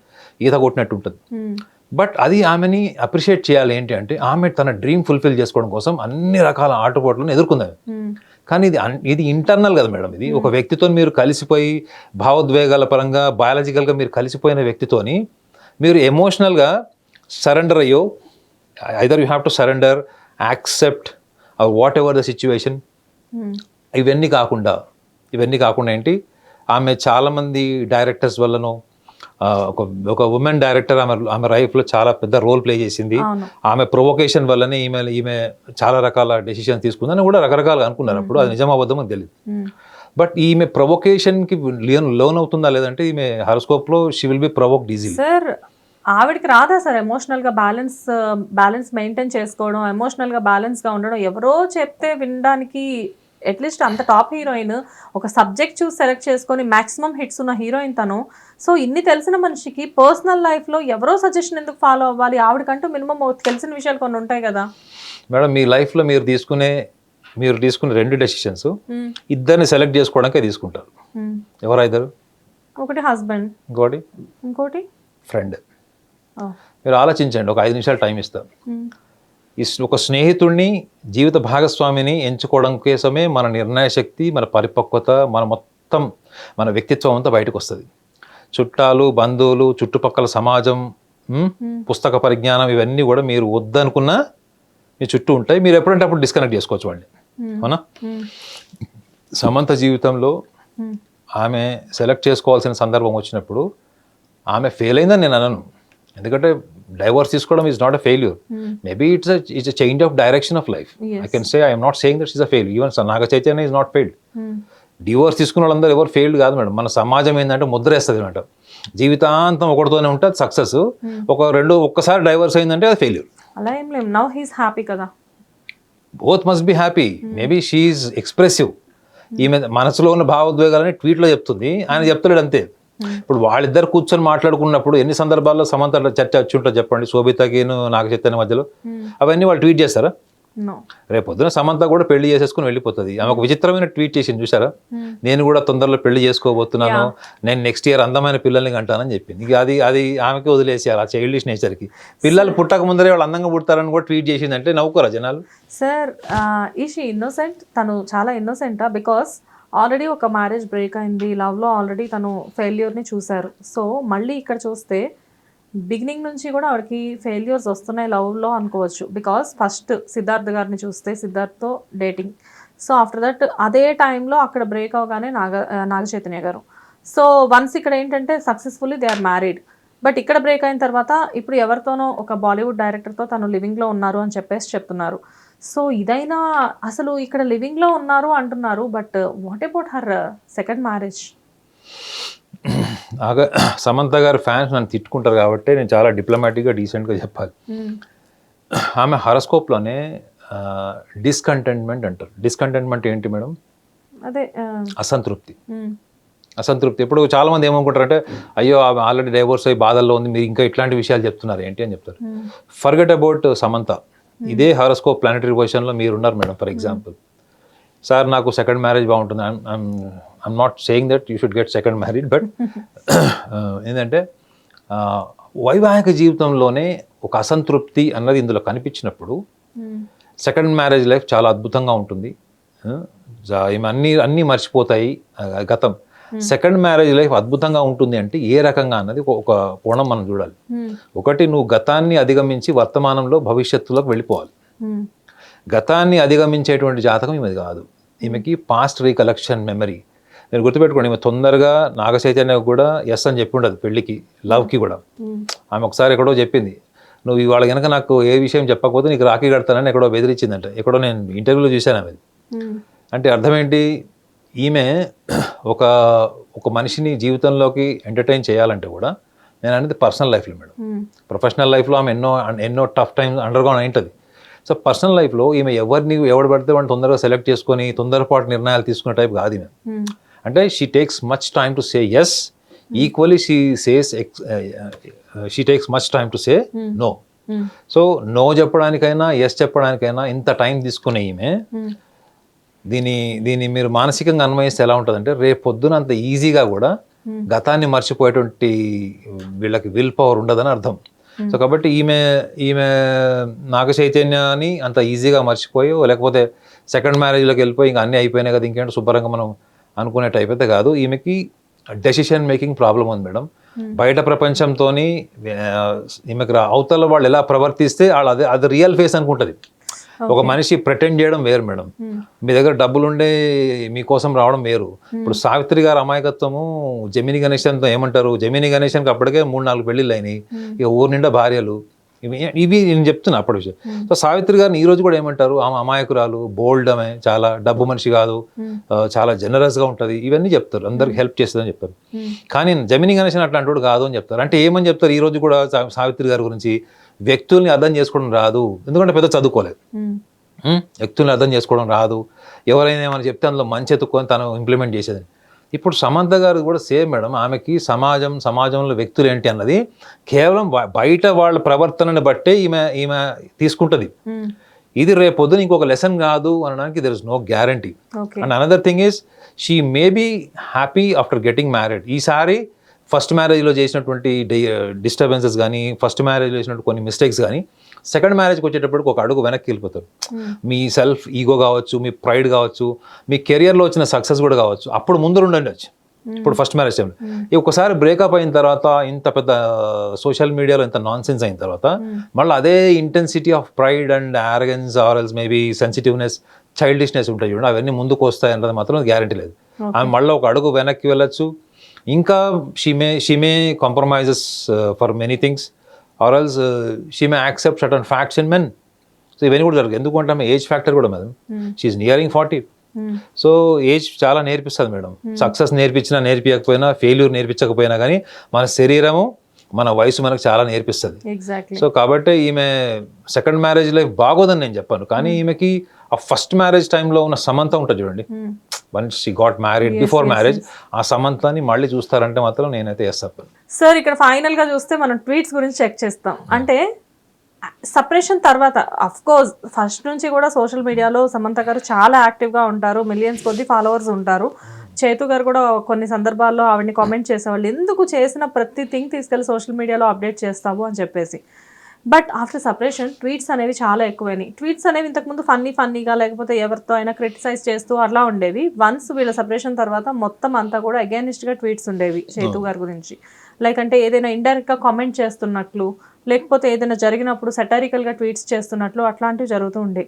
ఈత కొట్టినట్టు ఉంటుంది. బట్ అది ఆమెని అప్రిషియేట్ చేయాలి. ఏంటి అంటే ఆమె తన డ్రీమ్ ఫుల్ఫిల్ చేసుకోవడం కోసం అన్ని రకాల ఆటుపోట్లను ఎదుర్కొంది. కానీ ఇది ఇంటర్నల్ కదా మేడం. ఇది ఒక వ్యక్తితో మీరు కలిసిపోయి భావోద్వేగాల పరంగా బయాలజికల్గా మీరు కలిసిపోయిన వ్యక్తితోని మీరు ఎమోషనల్గా సరెండర్ అయ్యో, either you have to surrender, accept what ever the situation. ఇవన్నీ కాకుండా ఏంటి, ఆమె చాలామంది డైరెక్టర్స్ వల్లనో, ఒక ఉమెన్ డైరెక్టర్ ఆమె లైఫ్లో చాలా పెద్ద రోల్ ప్లే చేసింది. ఆమె ప్రొవొకేషన్ వల్లనే ఈమె చాలా రకాల డెసిషన్ తీసుకుందని కూడా రకరకాలుగా అనుకున్నారు. అప్పుడు అది నిజం అబద్ధం అని తెలియదు. బట్ ఈమె ప్రొవొకేషన్కి లోన్ అవుతుందా లేదంటే ఈమె హారోస్కోప్లో she will be provoked easily. Sir ఆవిడకి రాదా సార్ ఎమోషనల్గా బ్యాలెన్స్ మెయింటైన్ చేసుకోవడం, ఎమోషనల్గా బ్యాలెన్స్గా ఉండడం? ఎవరో చెప్తే వినడానికి, అట్లీస్ట్ అంత టాప్ హీరోయిన్ ఒక సబ్జెక్ట్ చూసి సెలెక్ట్ చేసుకొని మ్యాక్సిమం హిట్స్ ఉన్న హీరోయిన్ తను. సో ఇన్ని తెలిసిన మనిషికి పర్సనల్ లైఫ్లో ఎవరో సజెషన్ ఎందుకు ఫాలో అవ్వాలి? ఆవిడకంటూ మినిమం తెలిసిన విషయాలు కొన్ని ఉంటాయి కదా మేడం. మీ లైఫ్లో మీరు తీసుకునే 2 డెసిషన్స్ ఇద్దరిని సెలెక్ట్ చేసుకోవడానికే తీసుకుంటారు. ఎవరా ఇద్దరు? ఒకటి హస్బెండ్, ఇంకోటి ఫ్రెండ్. మీరు ఆలోచించండి, ఒక 5 నిమిషాలు టైం ఇస్తాం. ఒక స్నేహితుడిని, జీవిత భాగస్వామిని ఎంచుకోవడం కోసమే మన నిర్ణయ శక్తి, మన పరిపక్వత, మన వ్యక్తిత్వం అంతా బయటకు వస్తుంది. చుట్టాలు, బంధువులు, చుట్టుపక్కల సమాజం, పుస్తక పరిజ్ఞానం, ఇవన్నీ కూడా మీరు వద్దనుకున్నా మీ చుట్టూ ఉంటాయి. మీరు ఎప్పుడంటే అప్పుడు డిస్కనెక్ట్ చేసుకోవచ్చు వాడిని. అవునా? సమంత జీవితంలో ఆమె సెలెక్ట్ చేసుకోవాల్సిన సందర్భం వచ్చినప్పుడు ఆమె ఫెయిల్ అయిందని నేను అనను. ఎందుకంటే డైవర్స్ తీసుకోవడం is not a failure. Maybe it's a change of direction of life. I can say I'm not saying that is a fail. Even Naga Chaitanya is not failed. Divorce తీసుకున్న వాళ్ళందరూ ఎవరు ఫెయిల్డ్ కాదు madam. మన సమాజం ఏంటంటే ముద్ర వేస్తుంది అనమాట. జీవితాంతం ఒకటితోనే ఉంటే అది సక్సెస్, ఒక్కసారి డైవర్స్ అయిందంటే అది ఫెయిల్యూర్. అలా ఏం లేదు. నౌ హీస్ హ్యాపీ కదా. Both must be happy. Maybe she's expressive. ఈమె మనసులో ఉన్న భావోద్వేగాలని ట్వీట్లో చెప్తుంది, ఆయన చెప్తలేడు అంతే. ఇప్పుడు వాళ్ళిద్దరు కూర్చొని మాట్లాడుకున్నప్పుడు ఎన్ని సందర్భాల్లో సమంత చర్చ వచ్చి ఉంటుంది చెప్పండి, శోభితకి నాగ చైతన్య మధ్యలో. అవన్నీ వాళ్ళు ట్వీట్ చేస్తారా? నో. రేపు పొద్దున సమంత కూడా పెళ్లి చేసేసుకుని వెళ్ళిపోతుంది. ఆమె ఒక విచిత్రమైన ట్వీట్ చేసింది చూసారా, నేను కూడా తొందరలో పెళ్లి చేసుకోబోతున్నాను, నేను నెక్స్ట్ ఇయర్ అందమైన పిల్లల్ని కంటానని చెప్పింది. ఇక అది ఆమెకి వదిలేసేయాలి, ఆ చైల్డిష్ నేచర్కి. పిల్లలు పుట్టక ముందరే వాళ్ళు అందంగా పుడతారని కూడా ట్వీట్ చేసింది అంటే నవ్వుకోరా జనాలు? సార్ ఈషీ ఇన్నోసెంట్, తను చాలా ఇన్నోసెంటా? బికాస్ ఆల్రెడీ ఒక మ్యారేజ్ బ్రేక్ అయింది, లవ్లో ఆల్రెడీ తను ఫెయిల్యూర్ని చూశారు. సో మళ్ళీ ఇక్కడ చూస్తే బిగినింగ్ నుంచి కూడా ఆవిడకి ఫెయిల్యూర్స్ వస్తున్నాయి లవ్లో అనుకోవచ్చు. బికాస్ ఫస్ట్ సిద్ధార్థ్ గారిని చూస్తే సిద్ధార్థ్తో డేటింగ్, సో ఆఫ్టర్ దట్ అదే టైంలో అక్కడ బ్రేక్ అవగానే నాగ చైతన్య గారు. సో వన్స్ ఇక్కడ ఏంటంటే successfully they are married. But ఇక్కడ బ్రేక్ అయిన తర్వాత ఇప్పుడు ఎవరితోనో ఒక బాలీవుడ్ డైరెక్టర్తో తను లివింగ్లో ఉన్నారు అని చెప్పేసి చెప్తున్నారు. సో ఇదైనా అసలు ఇక్కడ లివింగ్లో ఉన్నారు అంటున్నారు, but what about her second marriage? Samantha గారి ఫ్యాన్స్ నన్ను తిట్టుకుంటారు కాబట్టి నేను చాలా డిప్లొమాటిక్గా డీసెంట్గా చెప్పాలి. ఆమె హారోస్కోప్లోనే డిస్కంటెంట్మెంట్ అంటారు. డిస్కంటెంట్మెంట్ ఏంటి మేడం? అదే అసంతృప్తి. ఇప్పుడు చాలా మంది ఏమనుకుంటారంటే, అయ్యో ఆమె ఆల్రెడీ డైవోర్స్ అయ్యి బాధల్లో ఉంది, మీరు ఇంకా ఇట్లాంటి విషయాలు చెప్తున్నారు ఏంటి అని చెప్తారు. Forget about Samantha. ఇదే హారోస్కోప్ ప్లానటరీ పొజిషన్లో మీరు ఉన్నారు మేడం. ఫర్ ఎగ్జాంపుల్, సార్ నాకు సెకండ్ మ్యారేజ్ బాగుంటుంది, I'm not saying that you should get second married, but ఏంటంటే వైవాహిక జీవితంలోనే ఒక అసంతృప్తి అన్నది ఇందులో కనిపించినప్పుడు సెకండ్ మ్యారేజ్ లైఫ్ చాలా అద్భుతంగా ఉంటుంది. అన్నీ మర్చిపోతాయి గతం. సెకండ్ మ్యారేజ్ లైఫ్ అద్భుతంగా ఉంటుంది అంటే ఏ రకంగా అన్నది ఒక కోణం మనం చూడాలి. ఒకటి, నువ్వు గతాన్ని అధిగమించి వర్తమానంలో భవిష్యత్తులోకి వెళ్ళిపోవాలి. గతాన్ని అధిగమించేటువంటి జాతకం ఈమెది కాదు. ఈమెకి పాస్ట్ రీకలెక్షన్ మెమరీ. నేను గుర్తుపెట్టుకోండి, ఈమె తొందరగా నాగ చైతన్య కూడా ఎస్ అని చెప్పి ఉండదు పెళ్ళికి, లవ్కి కూడా. ఆమె ఒకసారి ఎక్కడో చెప్పింది, నువ్వు ఇవాళ కనుక నాకు ఏ విషయం చెప్పకపోతే నీకు రాఖీ కడతానని ఎక్కడో బెదిరించిందంట. ఎక్కడో నేను ఇంటర్వ్యూలో చూశాను ఆమెది. అంటే అర్థం ఏంటి? ఈమె ఒక మనిషిని జీవితంలోకి ఎంటర్టైన్ చేయాలంటే కూడా, నేను అనేది పర్సనల్ లైఫ్లో మేడం. ప్రొఫెషనల్ లైఫ్లో ఆమె ఎన్నో టఫ్ టైమ్స్ అండర్గోన్ అయింటుంది. సో పర్సనల్ లైఫ్లో ఈమె ఎవడు పడితే వాడిని తొందరగా సెలెక్ట్ చేసుకొని తొందరపాటు నిర్ణయాలు తీసుకునే టైప్ కాదు ఈమె. అంటే she takes much time to say yes, equally she takes much time to say no. So no చెప్పడానికైనా ఎస్ చెప్పడానికైనా ఇంత టైం తీసుకునే ఈమె, దీన్ని మీరు మానసికంగా అన్వయిస్తే ఎలా ఉంటుందంటే, రేపు పొద్దున అంత ఈజీగా కూడా గతాన్ని మర్చిపోయేటువంటి వీళ్ళకి విల్ పవర్ ఉండదని అర్థం. సో కాబట్టి ఈమె నాగ చైతన్యాన్ని అంత ఈజీగా మర్చిపోయో, లేకపోతే సెకండ్ మ్యారేజ్లోకి వెళ్ళిపోయి ఇంకా అన్నీ అయిపోయినాయి కదా ఇంకేంటి శుభ్రంగా మనం అనుకునే టైప్ అయితే కాదు. ఈమెకి డెసిషన్ మేకింగ్ ప్రాబ్లం ఉంది మేడం. బయట ప్రపంచంతో ఈమెకి అవతల వాళ్ళు ఎలా ప్రవర్తిస్తే అది రియల్ ఫేస్ అనుకుంటుంది. ఒక మనిషి ప్రిటెండ్ చేయడం వేరు మేడం, మీ దగ్గర డబ్బులుండే మీకోసం రావడం వేరు. ఇప్పుడు సావిత్రి గారి అమాయకత్వము జమిని గణేశన్తో ఏమంటారు, జమిని గణేశన్కి అప్పటికే 3-4 పెళ్ళిళ్ళు అయినాయి, ఇక ఊరు నిండా భార్యలు, ఇవి నేను చెప్తున్నా అప్పటి విషయం. సో సావిత్రి గారిని ఈ రోజు కూడా ఏమంటారు, ఆమె అమాయకురాలు, బోల్డ్, ఆమె చాలా డబ్బు మనిషి కాదు, చాలా జనరస్గా ఉంటుంది, ఇవన్నీ చెప్తారు, అందరికి హెల్ప్ చేస్తుందని చెప్తారు. కానీ జమిని గణేశన్ అట్లాంటి వాడు కాదు అని చెప్తారు. అంటే ఏమని చెప్తారు, ఈ రోజు కూడా సావిత్రి గారి గురించి, వ్యక్తుల్ని అర్థం చేసుకోవడం రాదు, ఎందుకంటే పెద్ద చదువుకోలేదు. వ్యక్తుల్ని అర్థం చేసుకోవడం రాదు, ఎవరైనా ఏమైనా చెప్తే అందులో మంచి ఎత్తుకొని తను ఇంప్లిమెంట్ చేసేది. ఇప్పుడు సమంత గారు కూడా సేమ్ మేడం. ఆమెకి సమాజంలో వ్యక్తులు ఏంటి అన్నది కేవలం బయట వాళ్ళ ప్రవర్తనని బట్టే ఈమె తీసుకుంటుంది. ఇది రేపు పొద్దున ఇంకొక లెసన్ కాదు అనడానికి there is no guarantee. And another thing is, she may be happy after getting married. ఈసారి ఫస్ట్ మ్యారేజ్లో చేసినటువంటి డిస్టర్బెన్సెస్ కానీ, ఫస్ట్ మ్యారేజ్లో చేసినటువంటి కొన్ని మిస్టేక్స్ కానీ, సెకండ్ మ్యారేజ్కి వచ్చేటప్పటికి ఒక అడుగు వెనక్కి వెళ్ళిపోతారు. మీ సెల్ఫ్ ఈగో కావచ్చు, మీ ప్రైడ్ కావచ్చు, మీ కెరియర్లో వచ్చిన సక్సెస్ కూడా కావచ్చు, అప్పుడు ముందు ఉండొచ్చు. ఇప్పుడు ఫస్ట్ మ్యారేజ్ టైంలో ఒకసారి బ్రేకప్ అయిన తర్వాత, ఇంత పెద్ద సోషల్ మీడియాలో ఇంత నాన్ సెన్స్ అయిన తర్వాత, మళ్ళీ అదే intensity of pride and arrogance or else maybe sensitiveness, childishness ఉంటాయి చూడండి, అవన్నీ ముందుకు వస్తాయి అన్నది మాత్రం గ్యారంటీ లేదు. ఆమె మళ్ళీ ఒక అడుగు వెనక్కి వెళ్ళొచ్చు. ఇంకా she may compromises for many things, or else she may accept certain facts in men. So ఇవన్నీ కూడా జరుగుతుంది. ఎందుకంటే ఆమె ఏజ్ ఫ్యాక్టర్ కూడా madam, she's nearing 40. So age చాలా నేర్పిస్తుంది మేడం. సక్సెస్ నేర్పించకపోయినా, ఫెయిల్యూర్ నేర్పించకపోయినా కానీ మన శరీరము, మన వయసు మనకు చాలా నేర్పిస్తుంది. సో కాబట్టి ఈమె సెకండ్ మ్యారేజ్ లైఫ్ బాగోదని నేను చెప్పాను, కానీ ఈమెకి ఆ ఫస్ట్ మ్యారేజ్ టైంలో ఉన్న సమంత ఉంటుంది చూడండి, once she got married before marriage, ఆ సమంతని మళ్ళీ చూస్తారంటే మాత్రం నేనైతే ఎస్ చెప్పాను. సార్ ఇక్కడ ఫైనల్ గా చూస్తే మనం ట్వీట్స్ గురించి చెక్ చేస్తాం. అంటే సపరేషన్ తర్వాత అఫ్ కోర్స్ ఫస్ట్ నుంచి కూడా సోషల్ మీడియాలో సమంత గారు చాలా యాక్టివ్గా ఉంటారు, మిలియన్స్ కొద్ది ఫాలోవర్స్ ఉంటారు. చేతు గారు కూడా కొన్ని సందర్భాల్లో ఆవిడని కామెంట్ చేసేవాళ్ళు, ఎందుకు చేసిన ప్రతి థింగ్ తీసుకెళ్ళి సోషల్ మీడియాలో అప్డేట్ చేస్తావు అని చెప్పేసి. బట్ ఆఫ్టర్ సపరేషన్ ట్వీట్స్ అనేవి చాలా ఎక్కువైనాయి. ట్వీట్స్ అనేవి ఇంతకుముందు ఫన్నీగా లేకపోతే ఎవరితో అయినా క్రిటిసైజ్ చేస్తూ అలా ఉండేవి. వన్స్ వీళ్ళ సపరేషన్ తర్వాత మొత్తం అంతా కూడా అగైనిస్ట్గా ట్వీట్స్ ఉండేవి చేతు గారి గురించి. లైక్ అంటే ఏదైనా ఇండైరెక్ట్గా కామెంట్ చేస్తున్నట్లు, లేకపోతే ఏదైనా జరిగినప్పుడు సెటారికల్గా ట్వీట్స్ చేస్తున్నట్లు అట్లాంటివి జరుగుతూ ఉండే.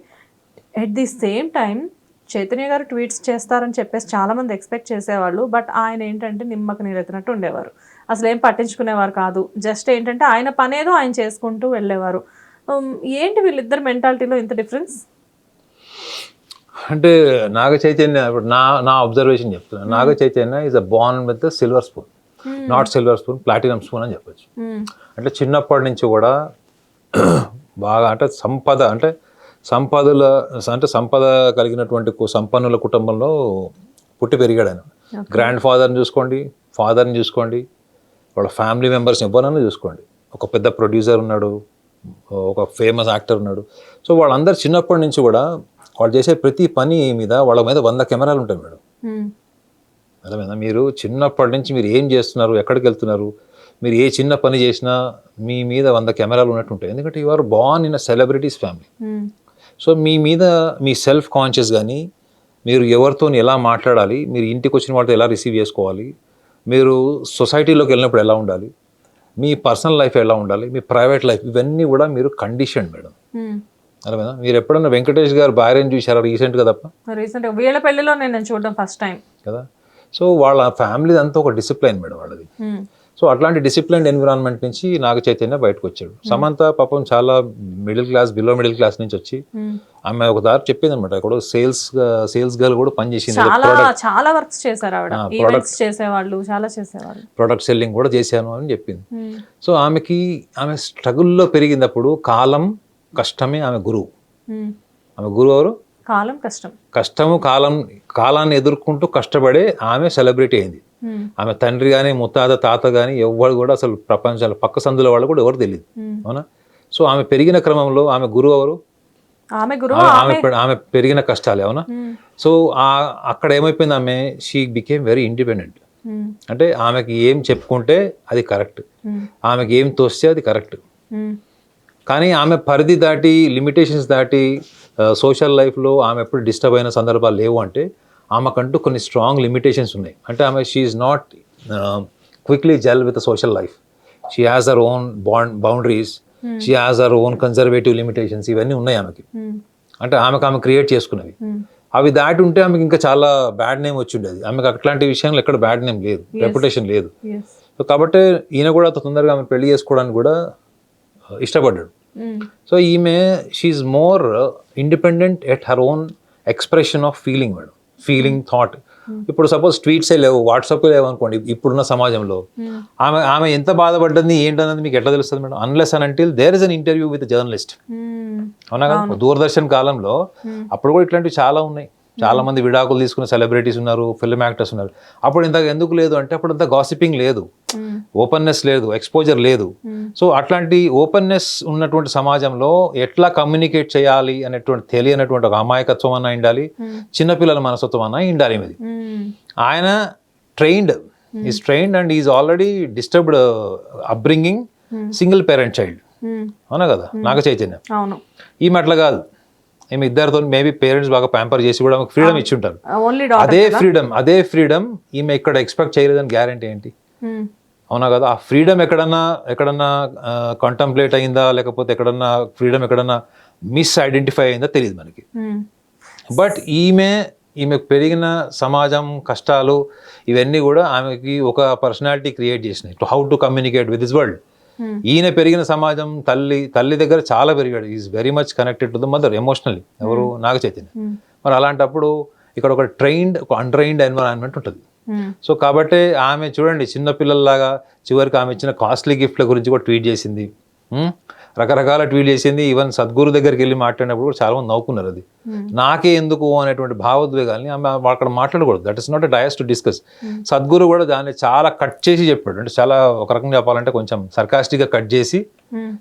At the same time Chaitanya గారు ట్వీట్స్ చేస్తారని చెప్పేసి చాలామంది ఎక్స్పెక్ట్ చేసేవాళ్ళు. బట్ ఆయన ఏంటంటే నిమ్మకు నీరెత్తినట్టు ఉండేవారు, అసలు ఏం పట్టించుకునేవారు కాదు. జస్ట్ ఏంటంటే ఆయన పనేదో ఆయన చేసుకుంటూ వెళ్ళేవారు. ఏంటి వీళ్ళిద్దరు మెంటాలిటీలో ఇంత డిఫరెన్స్? అంటే నాగ చైతన్య ఇప్పుడు నా అబ్జర్వేషన్ చెప్తున్నాను. Naga Chaitanya is a born with silver spoon, not silver spoon, platinum spoon అని చెప్పచ్చు. అంటే చిన్నప్పటి నుంచి కూడా బాగా అంటే సంపద కలిగినటువంటి సంపన్నుల కుటుంబంలో పుట్టి పెరిగాడు ఆయన. గ్రాండ్ ఫాదర్ని చూసుకోండి, ఫాదర్ని చూసుకోండి, వాళ్ళ ఫ్యామిలీ మెంబర్స్ ఎవరన్నా చూసుకోండి. ఒక పెద్ద ప్రొడ్యూసర్ ఉన్నాడు, ఒక ఫేమస్ యాక్టర్ ఉన్నాడు. సో వాళ్ళందరూ చిన్నప్పటి నుంచి కూడా వాళ్ళు చేసే ప్రతి పని మీద వాళ్ళ మీద 100 కెమెరాలు ఉంటాయి మేడం. అర్థమైందా? మీరు చిన్నప్పటి నుంచి మీరు ఏం చేస్తున్నారు, ఎక్కడికి వెళ్తున్నారు, మీరు ఏ చిన్న పని చేసినా మీ మీద 100 కెమెరాలు ఉన్నట్టు ఉంటాయి. ఎందుకంటే you are born in a celebrities family. So మీ మీద మీ సెల్ఫ్ కాన్షియస్ కానీ, మీరు ఎవరితో ఎలా మాట్లాడాలి, మీరు ఇంటికి వచ్చిన వాళ్ళతో ఎలా రిసీవ్ చేసుకోవాలి, మీరు సొసైటీలోకి వెళ్ళినప్పుడు ఎలా ఉండాలి, మీ పర్సనల్ లైఫ్ ఎలా ఉండాలి, మీ ప్రైవేట్ లైఫ్, ఇవన్నీ కూడా మీరు కండిషన్ మేడం. అర్థమైందా? మీరు ఎప్పుడన్నా వెంకటేష్ గారు భార్యను చూసారా రీసెంట్గా? రీసెంట్గా వీళ్ళ పెళ్లిలో నేను చూడడం ఫస్ట్ టైం కదా. సో వాళ్ళ ఫ్యామిలీ అంతా ఒక డిసిప్లైన్ మేడం వాళ్ళది. సో అట్లాంటి డిసిప్లైన్డ్ ఎన్విరాన్మెంట్ నుంచి నాగ చైతన్య బయటకు వచ్చాడు. సమంత పాపం చాలా బిలో మిడిల్ క్లాస్ నుంచి వచ్చి ఆమె ఒక దారి చెప్పింది అనమాట. ఇక్కడ సేల్స్ గర్ల్ కూడా పనిచేసింది, చాలా వర్క్స్ చేశారు ఆవిడ, ఈవెంట్స్ చేసేవాళ్ళు, చాలా చేసేవాళ్ళు, ప్రొడక్ట్ సెల్లింగ్ కూడా చేశాను అని చెప్పింది. సో ఆమె స్ట్రగుల్లో పెరిగినప్పుడు కాలం కష్టమే ఆమె గురువు. ఆమె గురువు ఎవరు? కాలం కష్టము కాలాన్ని ఎదుర్కొంటూ కష్టపడే ఆమె సెలబ్రిటీ అయింది. ఆమె తండ్రి కానీ తాత కానీ ఎవరు కూడా అసలు ప్రపంచంలో పక్క సందుల వాళ్ళు కూడా ఎవరు తెలియదు, అవునా? సో ఆమె పెరిగిన క్రమంలో ఆమె గురువు ఎవరు? ఆమె పెరిగిన కష్టాలే, అవునా? సో అక్కడ ఏమైపోయింది, షీ బికేమ్ వెరీ ఇండిపెండెంట్. అంటే ఆమెకి ఏం చెప్పుకుంటే అది కరెక్ట్, ఆమెకి ఏం తోస్తే అది కరెక్ట్. కానీ ఆమె పరిధి దాటి, లిమిటేషన్స్ దాటి సోషల్ లైఫ్లో ఆమె ఎప్పుడు డిస్టర్బ్ అయిన సందర్భాలు లేవు. అంటే ఆమెకంటూ కొన్ని స్ట్రాంగ్ లిమిటేషన్స్ ఉన్నాయి. అంటే ఆమె she is not quickly gel with social life. She has her own boundaries, she has her own conservative limitations, ఇవన్నీ ఉన్నాయి ఆమెకి. అంటే ఆమె క్రియేట్ చేసుకున్నవి. అవి దాటి ఉంటే ఆమెకి ఇంకా చాలా బ్యాడ్ నేమ్ వచ్చి ఉండేది. ఆమెకు అట్లాంటి విషయంలో ఎక్కడ బ్యాడ్ నేమ్ లేదు, రెప్యుటేషన్ లేదు. సో కాబట్టి ఈయన కూడా తొందరగా ఆమె పెళ్లి చేసుకోవడానికి కూడా ఇష్టపడ్డాడు. సో ఈమె she's more independent at her own expression of feeling madam, feeling thought. ఇప్పుడు సపోజ్ ట్వీట్సే లేవు, వాట్సాప్ లేవు అనుకోండి, ఇప్పుడున్న సమాజంలో ఆమె ఎంత బాధపడ్డది ఏంటన్నది మీకు ఎట్లా తెలుస్తుంది madam? Unless and until there is an interview with journalist. అవునా కదా? దూరదర్శన్ కాలంలో అప్పుడు కూడా ఇట్లాంటివి చాలా ఉన్నాయి. చాలా మంది విడాకులు తీసుకున్న సెలబ్రిటీస్ ఉన్నారు, ఫిల్మ్ యాక్టర్స్ ఉన్నారు. అప్పుడు ఇంత ఎందుకు లేదు అంటే అప్పుడు అంత గాసిపింగ్ లేదు, ఓపెన్నెస్ లేదు, ఎక్స్పోజర్ లేదు. సో అట్లాంటి ఓపెన్నెస్ ఉన్నటువంటి సమాజంలో ఎట్లా కమ్యూనికేట్ చేయాలి అనేటువంటి తెలియనటువంటి ఒక అమాయకత్వం అన్నా ఉండాలి, చిన్నపిల్లల మనస్తత్వం అన్నా ఉండాలి. ఇది ఆయన is trained and is already disturbed upbringing, single parent child. అవునా కదా? నాగ చైతన్య ఈమె అట్లా కాదు. ఈమె ఇద్దరితో మేబీ పేరెంట్స్ బాగా ప్యాంపర్ చేసి కూడా ఫ్రీడమ్ ఇచ్చి ఉంటారు. అదే ఫ్రీడమ్ ఈమె ఇక్కడ ఎక్స్పెక్ట్ చేయలేదని గ్యారంటీ ఏంటి? అవునా కదా? ఆ ఫ్రీడమ్ ఎక్కడన్నా కంటంప్లేట్ అయిందా, లేకపోతే ఎక్కడన్నా ఫ్రీడమ్ ఎక్కడన్నా మిస్ ఐడెంటిఫై అయిందా తెలియదు మనకి. బట్ ఈమె పెరిగిన సమాజం కష్టాలు ఇవన్నీ కూడా ఆమెకి ఒక పర్సనాలిటీ క్రియేట్ చేసినాయి, how to communicate with this world. ఈయన పెరిగిన సమాజం తల్లి దగ్గర చాలా పెరిగాడు. Is very much connected to the mother emotionally. ఎవరు? నాగ చైతన్య. మరి అలాంటప్పుడు ఇక్కడ ఒక అన్ట్రైన్డ్ ఎన్విరాన్మెంట్ ఉంటుంది. సో కాబట్టి ఆమె చూడండి చిన్నపిల్లల్లాగా చివరికి ఆమె ఇచ్చిన కాస్ట్లీ గిఫ్ట్ల గురించి కూడా ట్వీట్ చేసింది. రకరకాల ట్వీట్ చేసింది. ఈవెన్ సద్గురు దగ్గరికి వెళ్ళి మాట్లాడినప్పుడు కూడా చాలా మంది నవ్వుకున్నారు. అది నాకే ఎందుకు అనేటువంటి భావోద్వేగాల్ని ఆమె అక్కడ మాట్లాడకూడదు. That is not a dais to discuss. Sadhguru కూడా దాన్ని చాలా కట్ చేసి చెప్పాడు. అంటే చాలా ఒక రకంగా చెప్పాలంటే కొంచెం సర్కాస్టిక్గా కట్ చేసి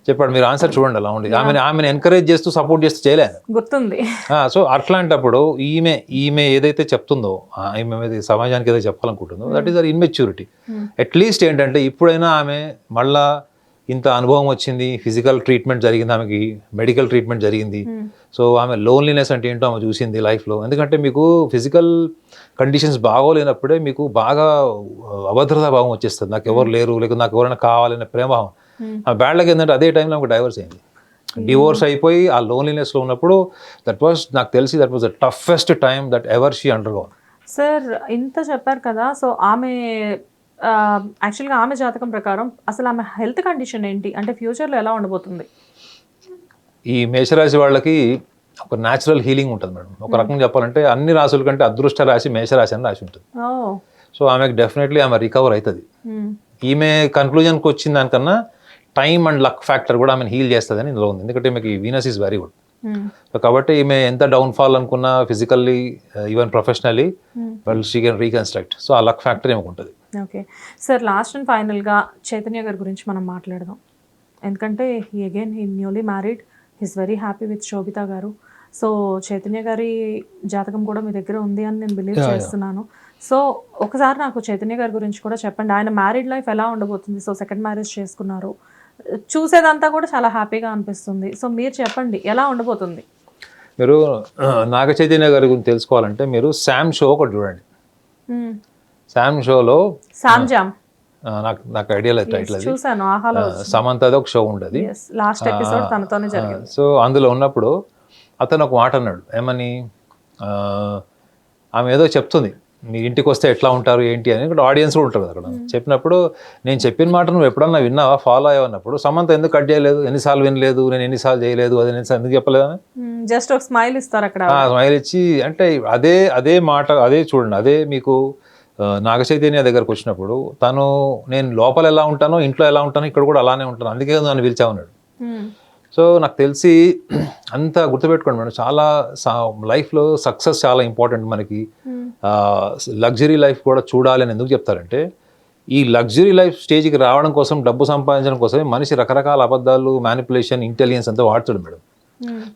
చెప్పాడు. మీరు ఆన్సర్ చూడండి అలా ఉంది. ఆమెను ఎంకరేజ్ చేస్తూ సపోర్ట్ చేస్తూ చేయలేదు, గుర్తుంది. సో అట్లాంటప్పుడు ఈమె ఏదైతే చెప్తుందో, ఈమె సమాజానికి ఏదైతే చెప్పాలనుకుంటుందో, that is their immaturity. At least ఏంటంటే ఇప్పుడైనా ఆమె మళ్ళా ఇంత అనుభవం వచ్చింది, ఫిజికల్ ట్రీట్మెంట్ జరిగింది, ఆమెకి మెడికల్ ట్రీట్మెంట్ జరిగింది. సో ఆమె లోన్లీనెస్ అంటే ఏంటో ఆమె చూసింది లైఫ్లో. ఎందుకంటే మీకు ఫిజికల్ కండిషన్స్ బాగోలేనప్పుడే మీకు బాగా అభద్రతా భావం వచ్చేస్తుంది. నాకు ఎవరు లేరు, లేకపోతే నాకు ఎవరైనా కావాలనే ప్రేమభావం. ఆ బ్యాడ్ లక్ ఏంటంటే అదే టైంలో ఆమెకు డైవర్స్ అయింది. డివోర్స్ అయిపోయి ఆ లోన్లీనెస్లో ఉన్నప్పుడు నాకు తెలిసి that was the toughest time that ever she undergone. Sir ఇంత చెప్పారు కదా, సో ఆమె యాక్చువల్గా ఆమె జాతకం ప్రకారం అసలు ఆమె హెల్త్ కండిషన్ ఏంటి, అంటే ఫ్యూచర్లో ఎలా ఉండబోతుంది? ఈ మేషరాశి వాళ్ళకి ఒక న్యాచురల్ హీలింగ్ ఉంటుంది మేడం. ఒక రకంగా చెప్పాలంటే అన్ని రాశుల కంటే అదృష్ట రాశి మేషరాశి అని రాసి ఉంటుంది. సో ఆమెకు డెఫినెట్లీ ఆమె రికవర్ అవుతుంది. ఈమె కన్క్లూజన్కి వచ్చిన దానికన్నా టైమ్ అండ్ లక్ ఫ్యాక్టర్ కూడా ఆమెను హీల్ చేస్తుందని ఇందులో ఉంది. ఎందుకంటే ఈమెకి Venus is very good. So కాబట్టి ఈమె ఎంత డౌన్ఫాల్ అనుకున్నా physically even professionally well she can reconstruct. So ఆ లక్ ఫ్యాక్టర్ ఏమో ఉంటుంది. ఓకే సార్, లాస్ట్ అండ్ ఫైనల్గా చైతన్య గారి గురించి మనం మాట్లాడదాం. ఎందుకంటే he newly married, he's very happy with Sobhita garu. So Chaitanya గారి జాతకం కూడా మీ దగ్గర ఉంది అని నేను బిలీవ్ చేస్తున్నాను. సో ఒకసారి నాకు చైతన్య గారి గురించి కూడా చెప్పండి. ఆయన మ్యారీడ్ లైఫ్ ఎలా ఉండబోతుంది? సో సెకండ్ మ్యారేజ్ చేసుకున్నారు, చూసేదంతా కూడా చాలా హ్యాపీగా అనిపిస్తుంది. సో మీరు చెప్పండి ఎలా ఉండబోతుంది? మీరు నాగ చైతన్య గారి గురించి తెలుసుకోవాలంటే మీరు శామ్ షో ఒకటి చూడండి. శామ్ షోలో నాకు ఐడియా లేదు టైటిల్, అది సమంతది ఒక షో ఉండదు, లాస్ట్ ఎపిసోడ్ తనతోనే జరిగింది. సో అందులో ఉన్నప్పుడు అతను ఒక మాట అన్నాడు, ఏమని, ఆమె ఏదో చెప్తుంది మీ ఇంటికి వస్తే ఎట్లా ఉంటారు ఏంటి అని. ఇక్కడ ఆడియన్స్ కూడా ఉంటారు అక్కడ. చెప్పినప్పుడు నేను చెప్పిన మాట నువ్వు ఎప్పుడన్నా విన్నావా, ఫాలో అయ్యన్నప్పుడు సమంత ఎందుకు కట్ చేయలేదు, ఎన్నిసార్లు వినలేదు, నేను ఎన్నిసార్లు చేయలేదు, అది ఎందుకు చెప్పలేదు అని జస్ట్ ఒక స్మైల్ ఇస్తారు అక్కడ. స్మైల్ ఇచ్చి అంటే అదే మాట అదే చూడండి. అదే మీకు నాగ చైతన్య దగ్గరకు వచ్చినప్పుడు తను నేను లోపల ఎలా ఉంటానో ఇంట్లో ఎలా ఉంటానో ఇక్కడ కూడా అలానే ఉంటాను, అందుకే నన్ను పిలిచామన్నాడు. సో నాకు తెలిసి అంతా గుర్తుపెట్టుకోండి మేడం, చాలా లైఫ్లో సక్సెస్ చాలా ఇంపార్టెంట్ మనకి. లగ్జరీ లైఫ్ కూడా చూడాలి అని ఎందుకు చెప్తారంటే, ఈ లగ్జరీ లైఫ్ స్టేజ్కి రావడం కోసం, డబ్బు సంపాదించడం కోసమే మనిషి రకరకాల అబద్ధాలు, మ్యానిపులేషన్, ఇంటెలిజెన్స్ అంతా వాడుతాడు మేడం.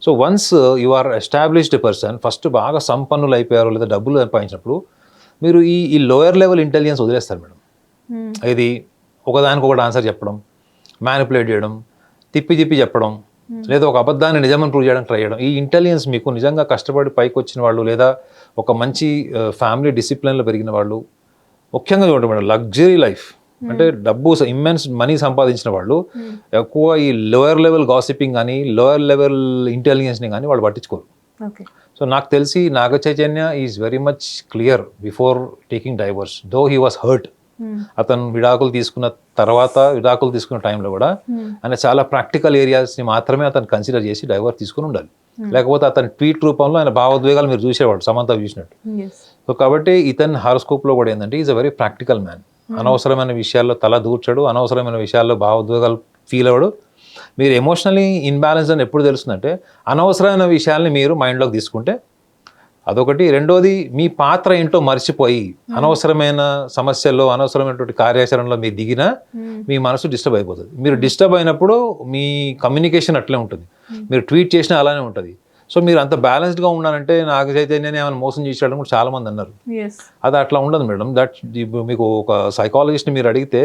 So once you are established person, first బాగా సంపన్నులు అయిపోయారు లేదా డబ్బులు సంపాదించినప్పుడు మీరు ఈ లోయర్ లెవెల్ ఇంటెలిజెన్స్ వదిలేస్తారు మేడం. ఇది ఒకదానికొకటి ఆన్సర్ చెప్పడం, మ్యానిపులేట్ చేయడం, తిప్పి చెప్పడం, లేదా ఒక అబద్ధాన్ని నిజమని ప్రూవ్ చేయడానికి ట్రై చేయడం. ఈ ఇంటెలిజెన్స్ మీకు నిజంగా కష్టపడి పైకి వచ్చిన వాళ్ళు లేదా ఒక మంచి ఫ్యామిలీ డిసిప్లిన్లో పెరిగిన వాళ్ళు, ముఖ్యంగా చూడండి మేడం, లగ్జరీ లైఫ్ అంటే డబ్బు ఇమ్మెన్స్ మనీ సంపాదించిన వాళ్ళు ఎక్కువ ఈ లోయర్ లెవెల్ గాసిపింగ్ కానీ లోయర్ లెవెల్ ఇంటెలిజెన్స్ని కానీ వాళ్ళు పట్టించుకోరు. సో నాకు తెలిసి Naga Chaitanya is very much clear before taking divorce, though he was hurt. అతను విడాకులు తీసుకున్న టైంలో కూడా ఆయన చాలా ప్రాక్టికల్ ఏరియాస్ని మాత్రమే అతను కన్సిడర్ చేసి డైవర్స్ తీసుకుని ఉండాలి. లేకపోతే అతని ట్వీట్ రూపంలో ఆయన భావోద్వేగాలు మీరు చూసేవాడు సమంత చూసినట్టు. సో కాబట్టి ఇతని హారోస్కోప్లో కూడా ఏంటంటే is a very practical man. అనవసరమైన విషయాల్లో తల దూర్చడు, అనవసరమైన విషయాల్లో భావోద్వేగాలు ఫీల్ అవ్వడు. మీరు ఎమోషనలీ ఇన్బ్యాలెన్స్ అని ఎప్పుడు తెలుస్తుందంటే అనవసరమైన విషయాల్ని మీరు మైండ్లోకి తీసుకుంటే అదొకటి. రెండోది మీ పాత్ర ఏంటో మర్చిపోయి అనవసరమైన సమస్యల్లో అనవసరమైనటువంటి కార్యాచరణలో మీరు దిగినా మీ మనసు డిస్టర్బ్ అయిపోతుంది. మీరు డిస్టర్బ్ అయినప్పుడు మీ కమ్యూనికేషన్ అట్లే ఉంటుంది, మీరు ట్వీట్ చేసినా అలానే ఉంటుంది. సో మీరు అంత బ్యాలెన్స్డ్గా ఉండాలంటే నాగ చైతన్యని ఏమైనా మోసం చేసేయడం కూడా చాలా మంది అన్నారు. అది అట్లా ఉండదు మేడం. మీకు ఒక సైకాలజిస్ట్ని మీరు అడిగితే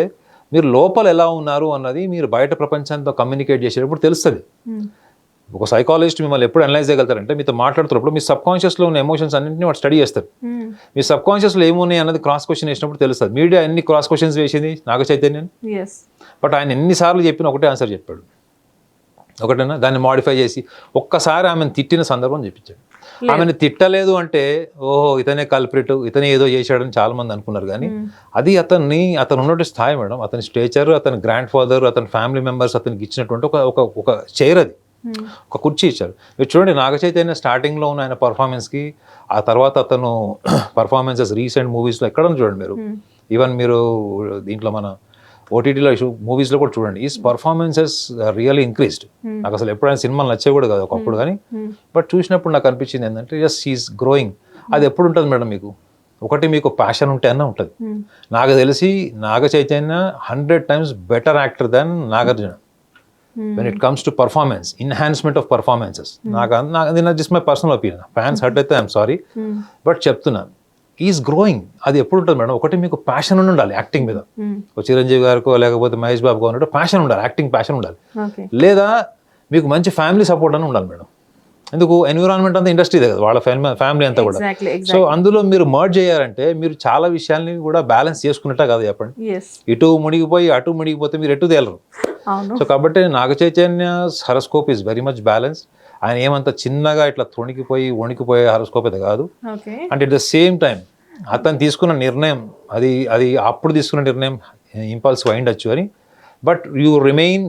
మీరు లోపల ఎలా ఉన్నారు అన్నది మీరు బయట ప్రపంచంతో కమ్యూనికేట్ చేసేటప్పుడు తెలుస్తుంది. ఒక సైకాలజిస్ట్ మిమ్మల్ని ఎప్పుడు అనలైజ్ చేయగలుగుతారంటే మీతో మాట్లాడుతున్నప్పుడు మీ సబ్ కాన్షియస్లో ఉన్న ఎమోషన్స్ అన్నింటినీ వాడు స్టడీ చేస్తారు. మీ సబ్ కాన్షియస్లో ఏమున్నాయి అన్నది క్రాస్ క్వశ్చన్ వేసినప్పుడు తెలుస్తుంది. మీడియా ఎన్ని క్రాస్ క్వశ్చన్స్ వేసింది నాగ చైతన్యని, బట్ ఆయన ఎన్నిసార్లు చెప్పిన ఒకటే ఆన్సర్ చెప్పాడు, ఒకటేనా దాన్ని మాడిఫై చేసి ఒక్కసారి ఆమెను తిట్టిన సందర్భం చెప్పించాడు. ఆమెను తిట్టలేదు అంటే ఓహో ఇతనే కల్ప్రిట్, ఇతనే ఏదో చేశాడని చాలా మంది అనుకున్నారు. కానీ అది అతను ఉన్నటువంటి స్థాయి మేడం, అతని స్టేచర్, అతని గ్రాండ్ ఫాదర్, అతని ఫ్యామిలీ మెంబర్స్ అతనికి ఇచ్చినటువంటి ఒక చైర్, అది ఒక కుర్చీ ఇచ్చారు. మీరు చూడండి నాగ చైతన్య స్టార్టింగ్లో ఉన్న ఆయన పర్ఫార్మెన్స్కి ఆ తర్వాత అతను పర్ఫార్మెన్సెస్ రీసెంట్ మూవీస్లో ఎక్కడ చూడండి మీరు. ఈవెన్ మీరు దీంట్లో మన ఓటీటీలో మూవీస్లో కూడా చూడండి, ఈ పర్ఫార్మెన్సెస్ రియల్లీ ఇంక్రీస్డ్. నాకు అసలు ఎప్పుడైనా సినిమాలు నచ్చేవి కూడా కాదు ఒకప్పుడు, కానీ బట్ చూసినప్పుడు నాకు అనిపించింది ఏంటంటే జస్ట్ షీఈస్ గ్రోయింగ్. అది ఎప్పుడు ఉంటుంది మేడం మీకు? ఒకటి మీకు ప్యాషన్ ఉంటే అన్న ఉంటుంది. నాకు తెలిసి Naga Chaitanya 100 times better actor than Nagarjuna when it comes to performance, enhancement of performances. నాకు just my personal opinion, fans hurt అయితే ఐఎమ్ సారీ, బట్ చెప్తున్నాను ఈజ్ గ్రోయింగ్. అది ఎప్పుడు ఉంటుంది మేడం? ఒకటి మీకు ప్యాషన్ ఉండాలి యాక్టింగ్ మీద. చిరంజీవి గారికో లేకపోతే మహేష్ బాబుకో ఉన్నట్టు ప్యాషన్ ఉండాలి, యాక్టింగ్ ప్యాషన్ ఉండాలి. లేదా మీకు మంచి ఫ్యామిలీ సపోర్ట్ అని ఉండాలి మేడం. ఎందుకు? ఎన్విరాన్మెంట్ అంతా ఇండస్ట్రీదే కదా, వాళ్ళ ఫ్యామిలీ అంతా కూడా. సో అందులో మీరు మర్జ్ చేయాలంటే మీరు చాలా విషయాల్ని కూడా బ్యాలెన్స్ చేసుకున్నట్టే కదా చెప్పండి. ఇటు మునిగిపోయి అటు మునిగిపోతే మీరు ఎటు తేలరు. సో కాబట్టి Naga Chaitanya horoscope is very much balance. ఆయన ఏమంత చిన్నగా ఇట్లా వణికిపోయే హరస్కోప్ అయితే కాదు. And at the same time అతను తీసుకున్న నిర్ణయం అది అప్పుడు తీసుకున్న నిర్ణయం ఇంపల్సివ్ అయిండొచ్చు అని, but you remain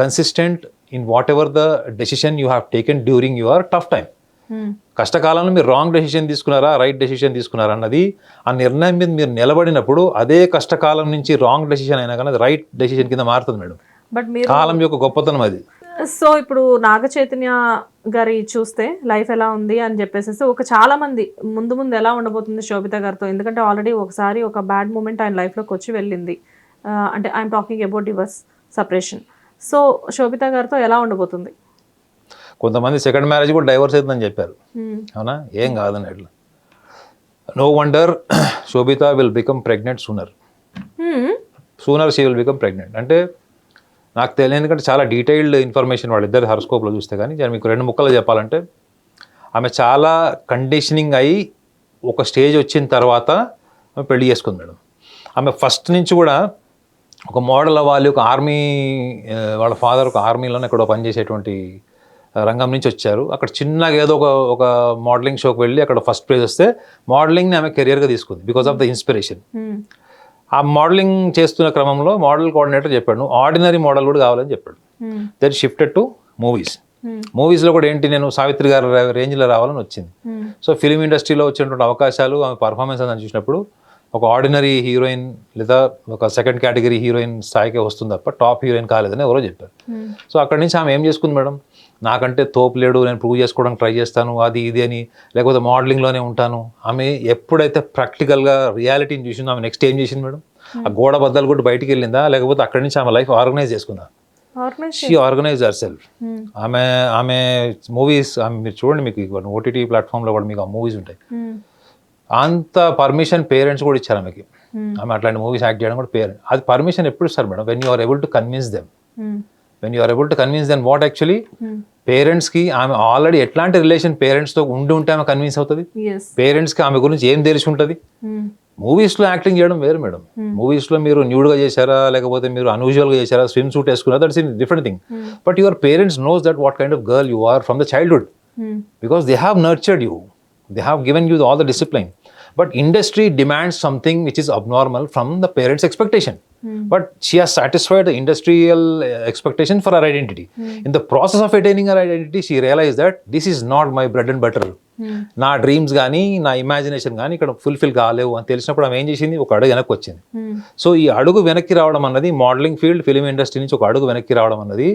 consistent in what ever the decision you have taken during your tough time. కష్టకాలంలో మీరు రాంగ్ డెసిషన్ తీసుకున్నారా, రైట్ డెసిషన్ తీసుకున్నారా అన్నది, ఆ నిర్ణయం మీద మీరు నిలబడినప్పుడు అదే కష్టకాలం నుంచి రాంగ్ డెసిషన్ అయినా కానీ అది రైట్ డెసిషన్ కింద మారుతుంది మేడం. బట్ కాలం యొక్క గొప్పతనం అది. సో ఇప్పుడు నాగ చైతన్య గారి చూస్తే లైఫ్ ఎలా ఉంది అని చెప్పేసి ఒక చాలా మంది ముందు ఎలా ఉండబోతుంది శోభిత గారితో, ఎందుకంటే ఆల్రెడీ ఒకసారి ఒక బ్యాడ్ మూమెంట్ ఆయన లైఫ్లోకి వచ్చి వెళ్ళింది. అంటే I'm talking about divorce, separation. So Sobhita గారితో ఎలా ఉండబోతుంది? కొంతమంది సెకండ్ మ్యారేజ్ కూడా డైవర్స్ అవుతుందని చెప్పారు, అవునా? ఏం కాదని అట్లా. No wonder Sobhita will become pregnant sooner she will become pregnant. అంటే నాకు తెలియదు, ఎందుకంటే చాలా డీటెయిల్డ్ ఇన్ఫర్మేషన్ వాళ్ళిద్దరు హరోస్కోప్లో చూస్తే. కానీ మీకు 2 ముక్కలు చెప్పాలంటే, ఆమె చాలా కండిషనింగ్ అయ్యి ఒక స్టేజ్ వచ్చిన తర్వాత ఆమె పెళ్లి చేసుకుంది మేడం. ఆమె ఫస్ట్ నుంచి కూడా ఒక మోడల్ అవ్వాలి, ఒక ఆర్మీ, వాళ్ళ ఫాదర్ ఒక ఆర్మీలోనే ఎక్కడో పనిచేసేటువంటి రంగం నుంచి వచ్చారు. అక్కడ చిన్నగా ఏదో ఒక మోడలింగ్ షోకి వెళ్ళి అక్కడ ఫస్ట్ ప్రైజ్ వస్తే మోడలింగ్ని ఆమె కెరియర్గా తీసుకుంది బికాస్ ఆఫ్ ద ఇన్స్పిరేషన్. ఆ మోడలింగ్ చేస్తున్న క్రమంలో మోడల్ కోఆర్డినేటర్ చెప్పాడు, నువ్వు ఆర్డినరీ మోడల్ కూడా కావాలని చెప్పాడు. దెన్ షిఫ్టెడ్ టు మూవీస్లో కూడా ఏంటి, నేను సావిత్రి గారి రేంజ్లో రావాలని వచ్చింది. సో ఫిలిం ఇండస్ట్రీలో వచ్చినటువంటి అవకాశాలు, ఆమె పర్ఫార్మెన్స్ అని చూసినప్పుడు ఒక ఆర్డినరీ హీరోయిన్ లేదా ఒక సెకండ్ కేటగిరీ హీరోయిన్ స్థాయికి వస్తుంది తప్ప టాప్ హీరోయిన్ కాలేదని ఎవరో చెప్పారు. సో అక్కడి నుంచి ఆమె ఏం చేసుకుంది మేడం, నాకంటే తోపు లేడు, నేను ప్రూవ్ చేసుకోవడానికి ట్రై చేస్తాను అది ఇది అని, లేకపోతే మోడలింగ్లోనే ఉంటాను. ఆమె ఎప్పుడైతే ప్రాక్టికల్గా రియాలిటీని చూసిందో ఆమె నెక్స్ట్ ఏం చేసింది మేడం, ఆ గోడ బద్దలు కూడా బయటికి వెళ్ళిందా, లేకపోతే అక్కడి నుంచి ఆమె లైఫ్ ఆర్గనైజ్ చేసుకుందా? She organize her self. ఆమె మూవీస్ మీరు చూడండి, మీకు ఓటీటీ ప్లాట్ఫామ్లో కూడా మీకు ఆ మూవీస్ ఉంటాయి. అంత పర్మిషన్ పేరెంట్స్ కూడా ఇచ్చారు ఆమెకి. ఆమె అట్లాంటి మూవీస్ యాక్ట్ చేయడం కూడా పేరెంట్. అది పర్మిషన్ ఎప్పుడు ఇస్తారు madam? When you are able to convince them. When you are able to convince then what actually పేరెంట్స్కి ఆమె ఆల్రెడీ ఎట్లాంటి రిలేషన్ పేరెంట్స్తో ఉంటే ఆమె కన్విన్స్ అవుతుంది. పేరెంట్స్కి ఆమె గురించి ఏం తెలిసి ఉంటుంది. మూవీస్లో యాక్టింగ్ చేయడం వేరు మేడం. మూవీస్లో మీరు న్యూడ్గా చేశారా, లేకపోతే మీరు అన్యూజువల్గా చేశారా, స్విమ్ సూట్ వేసుకున్నారా, that's in different thing. But your parents knows that what kind of girl you are from the childhood, because they have nurtured you, they have given you all the discipline. But industry demands something which is abnormal from the parents' expectation. But she has satisfied the industrial expectation for her identity. In the process of attaining her identity, she realized that this is not my bread and butter. నా dreams కానీ నా imagination కానీ ఇక్కడ fulfil కాలేవు అని తెలిసినప్పుడు ఆమె ఏం చేసింది, ఒక అడుగు వెనక్కి వచ్చింది. సో ఈ అడుగు వెనక్కి రావడం అన్నది, మోడలింగ్ ఫీల్డ్, ఫిలిం ఇండస్ట్రీ నుంచి ఒక అడుగు వెనక్కి రావడం అన్నది,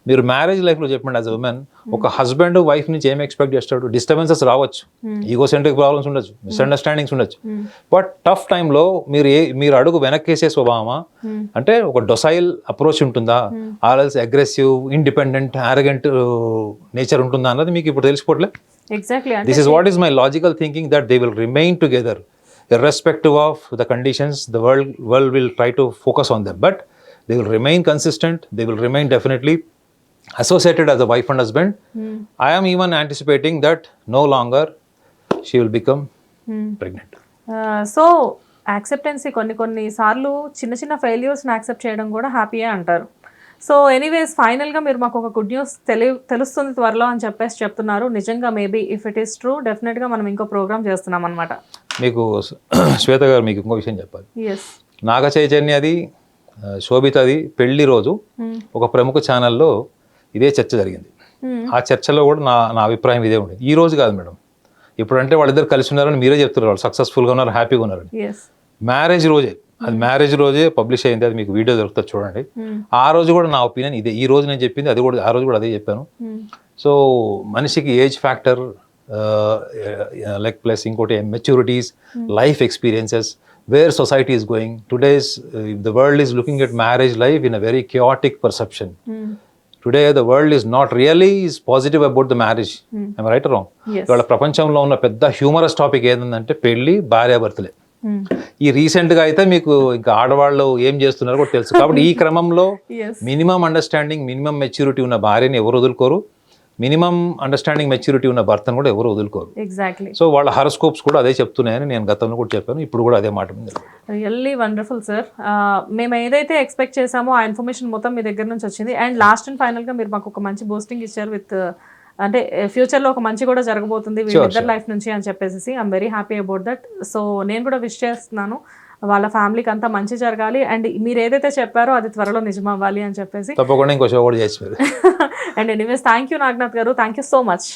మీరు మ్యారేజ్ లైఫ్లో చెప్పండి, యాజ్ అ ఉమెన్ ఒక హస్బెండ్ వైఫ్ నుంచి ఏం ఎక్స్పెక్ట్ చేస్తాడు? డిస్టర్బెన్సెస్ రావచ్చు, ఈగోసెంట్రిక్ ప్రాబ్లమ్స్ ఉండొచ్చు, మిస్అండర్స్టాండింగ్స్ ఉండొచ్చు. బట్ టఫ్ టైంలో మీరు అడుగు వెనక్కేసే స్వభావమా, అంటే ఒక డొసైల్ అప్రోచ్ ఉంటుందా, ఆర్ఎల్స్ అగ్రెసివ్, ఇండిపెండెంట్, ఆరగెంట్ నేచర్ ఉంటుందా అన్నది మీకు ఇప్పుడు తెలిసిపోవట్లే. This is what is my logical thinking, that they will remain together irrespective of the conditions. The world will try to focus on them, but they will remain consistent. They will remain definitely associated as a wife and husband. I am even anticipating that no longer she will become pregnant. So acceptancy కొన్ని సార్లు చిన్న ఫెయిల్యూర్స్ని accept చేయడం కూడా హ్యాపీయే అంటారు. So anyways ఫైనల్గా మీరు మాకు ఒక గుడ్ న్యూస్ తెలుస్తుంది త్వరలో అని చెప్తున్నారు. నిజంగా maybe if it is true, డెఫినెట్గా మనం ఇంకో ప్రోగ్రామ్ చేస్తున్నాం అనమాట. మీకు శ్వేత గారు మీకు ఇంకో విషయం చెప్పాలి. నాగ చైతన్యది, శోభితది పెళ్లి రోజు ఒక ప్రముఖ ఛానల్లో ఇదే చర్చ జరిగింది. ఆ చర్చలో కూడా నా అభిప్రాయం ఇదే ఉండేది. ఈ రోజు కాదు మేడం, ఇప్పుడంటే వాళ్ళిద్దరు కలిసి ఉన్నారని మీరే చెప్తున్నారు, వాళ్ళు సక్సెస్ఫుల్గా ఉన్నారు, హ్యాపీగా ఉన్నారని. మ్యారేజ్ రోజే అది మ్యారేజ్ రోజే పబ్లిష్ అయింది, అది మీకు వీడియో దొరుకుతుంది చూడండి. ఆ రోజు కూడా నా ఒపీనియన్ ఇదే, ఈ రోజు నేను చెప్పింది అది కూడా, ఆ రోజు కూడా అదే చెప్పాను. సో మనిషికి ఏజ్ ఫ్యాక్టర్ లైక్ ప్లస్ ఇంకోటి maturities, life experiences, where society is going todays, the world is looking at marriage life in a very chaotic perception. Today the world is not really is positive about the marriage. Am I right or wrong? ఇవాళ ప్రపంచంలో ఉన్న పెద్ద humorous topic ఏంటంటే పెళ్లి, భార్యాభర్తలే. ఈ recent గా అయితే మీకు ఇంకా ఆడవాళ్ళు ఏం చేస్తున్నారో కూడా తెలుసు. కాబట్టి ఈ క్రమంలో మినిమం అండర్స్టాండింగ్, మినిమం మెచ్యూరిటీ ఉన్న భార్యని ఎవరు వదులుకోరు, మినిమం అండర్స్టాండింగ్ మెచ్యూరిటీ ఉన్న భర్తను కూడా ఎవరు వదులుకోరు. ఎగ్జాక్ట్లీ. సో వాళ్ళ హారోస్కోప్స్ కూడా అదే చెప్తున్నాయని నేను గతంలో కూడా చెప్పాను, ఇప్పుడు కూడా అదే మాట మీద. Really wonderful sir. మేము ఏదైతే ఎక్స్పెక్ట్ చేసామో ఆ ఇన్ఫర్మేషన్ మొత్తం మీ దగ్గర నుంచి వచ్చింది. అండ్ లాస్ట్ అండ్ ఫైనల్ గా మీరు మాకు ఒక మంచి బూస్టింగ్ ఇచ్చారు విత్, అంటే ఫ్యూచర్ లో ఒక మంచి కూడా జరగబోతుంది వీళ్ళిద్దరు లైఫ్ నుంచి అని చెప్పేసి. I'm very happy about that. So నేను కూడా విష్ చేస్తున్నాను వాళ్ళ ఫ్యామిలీకి అంతా మంచి జరగాలి, అండ్ మీరు ఏదైతే చెప్పారో అది త్వరలో నిజం అవ్వాలి అని చెప్పేసి. తప్పకుండా ఇంకో షో కూడా చేసి. And anyways thank you Naganath garu, thank you so much.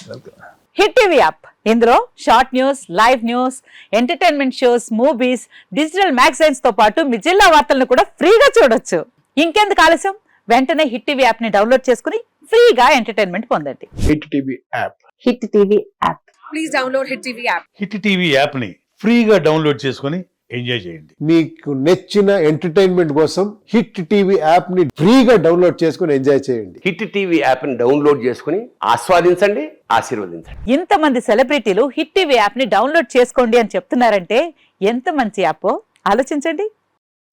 Hit TV app, ఇందులో short news, live news, entertainment shows, movies, digital magazines తో పాటు మీ జిల్లా వార్తలను కూడా ఫ్రీగా చూడొచ్చు. ఇంకెందుకు ఆలస్యం, వెంటనే హిట్ టీవీ యాప్ ని డౌన్లోడ్ చేసుకుని ఫ్రీగా ఎంటర్టైన్మెంట్ పొందండి. Hit TV app. Hit TV app. Please download Hit TV app. Hit TV app ని ఫ్రీగా డౌన్లోడ్ చేసుకొని ఎంజాయ్ చేయండి. మీకు నచ్చిన ఎంటర్టైన్మెంట్ కోసం హిట్ టీవీ యాప్ ని ఫ్రీగా డౌన్లోడ్ చేసుకొని ఎంజాయ్ చేయండి. హిట్ టీవీ యాప్ని డౌన్లోడ్ చేసుకుని ఆస్వాదించండి, ఆశీర్వదించండి. ఇంతమంది సెలబ్రిటీలు హిట్ టీవీ యాప్ ని డౌన్లోడ్ చేసుకోండి అని చెప్తున్నారంటే ఎంత మంచి యాప్ ఆలోచించండి.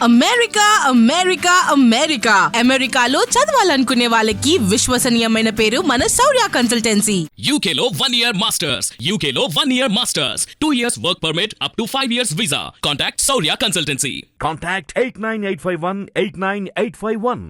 అమెరికా అమెరికా అమెరికా అమెరికాలో చదవాలనుకునే వాళ్ళకి విశ్వసనీయమైన పేరు మన శౌర్య కన్సల్టెన్సీ. UK లో 1 year masters, UK లో 1 year masters, 2 years work permit up to 5 years visa. Contact Saurya Consultancy. Contact 89851 89851.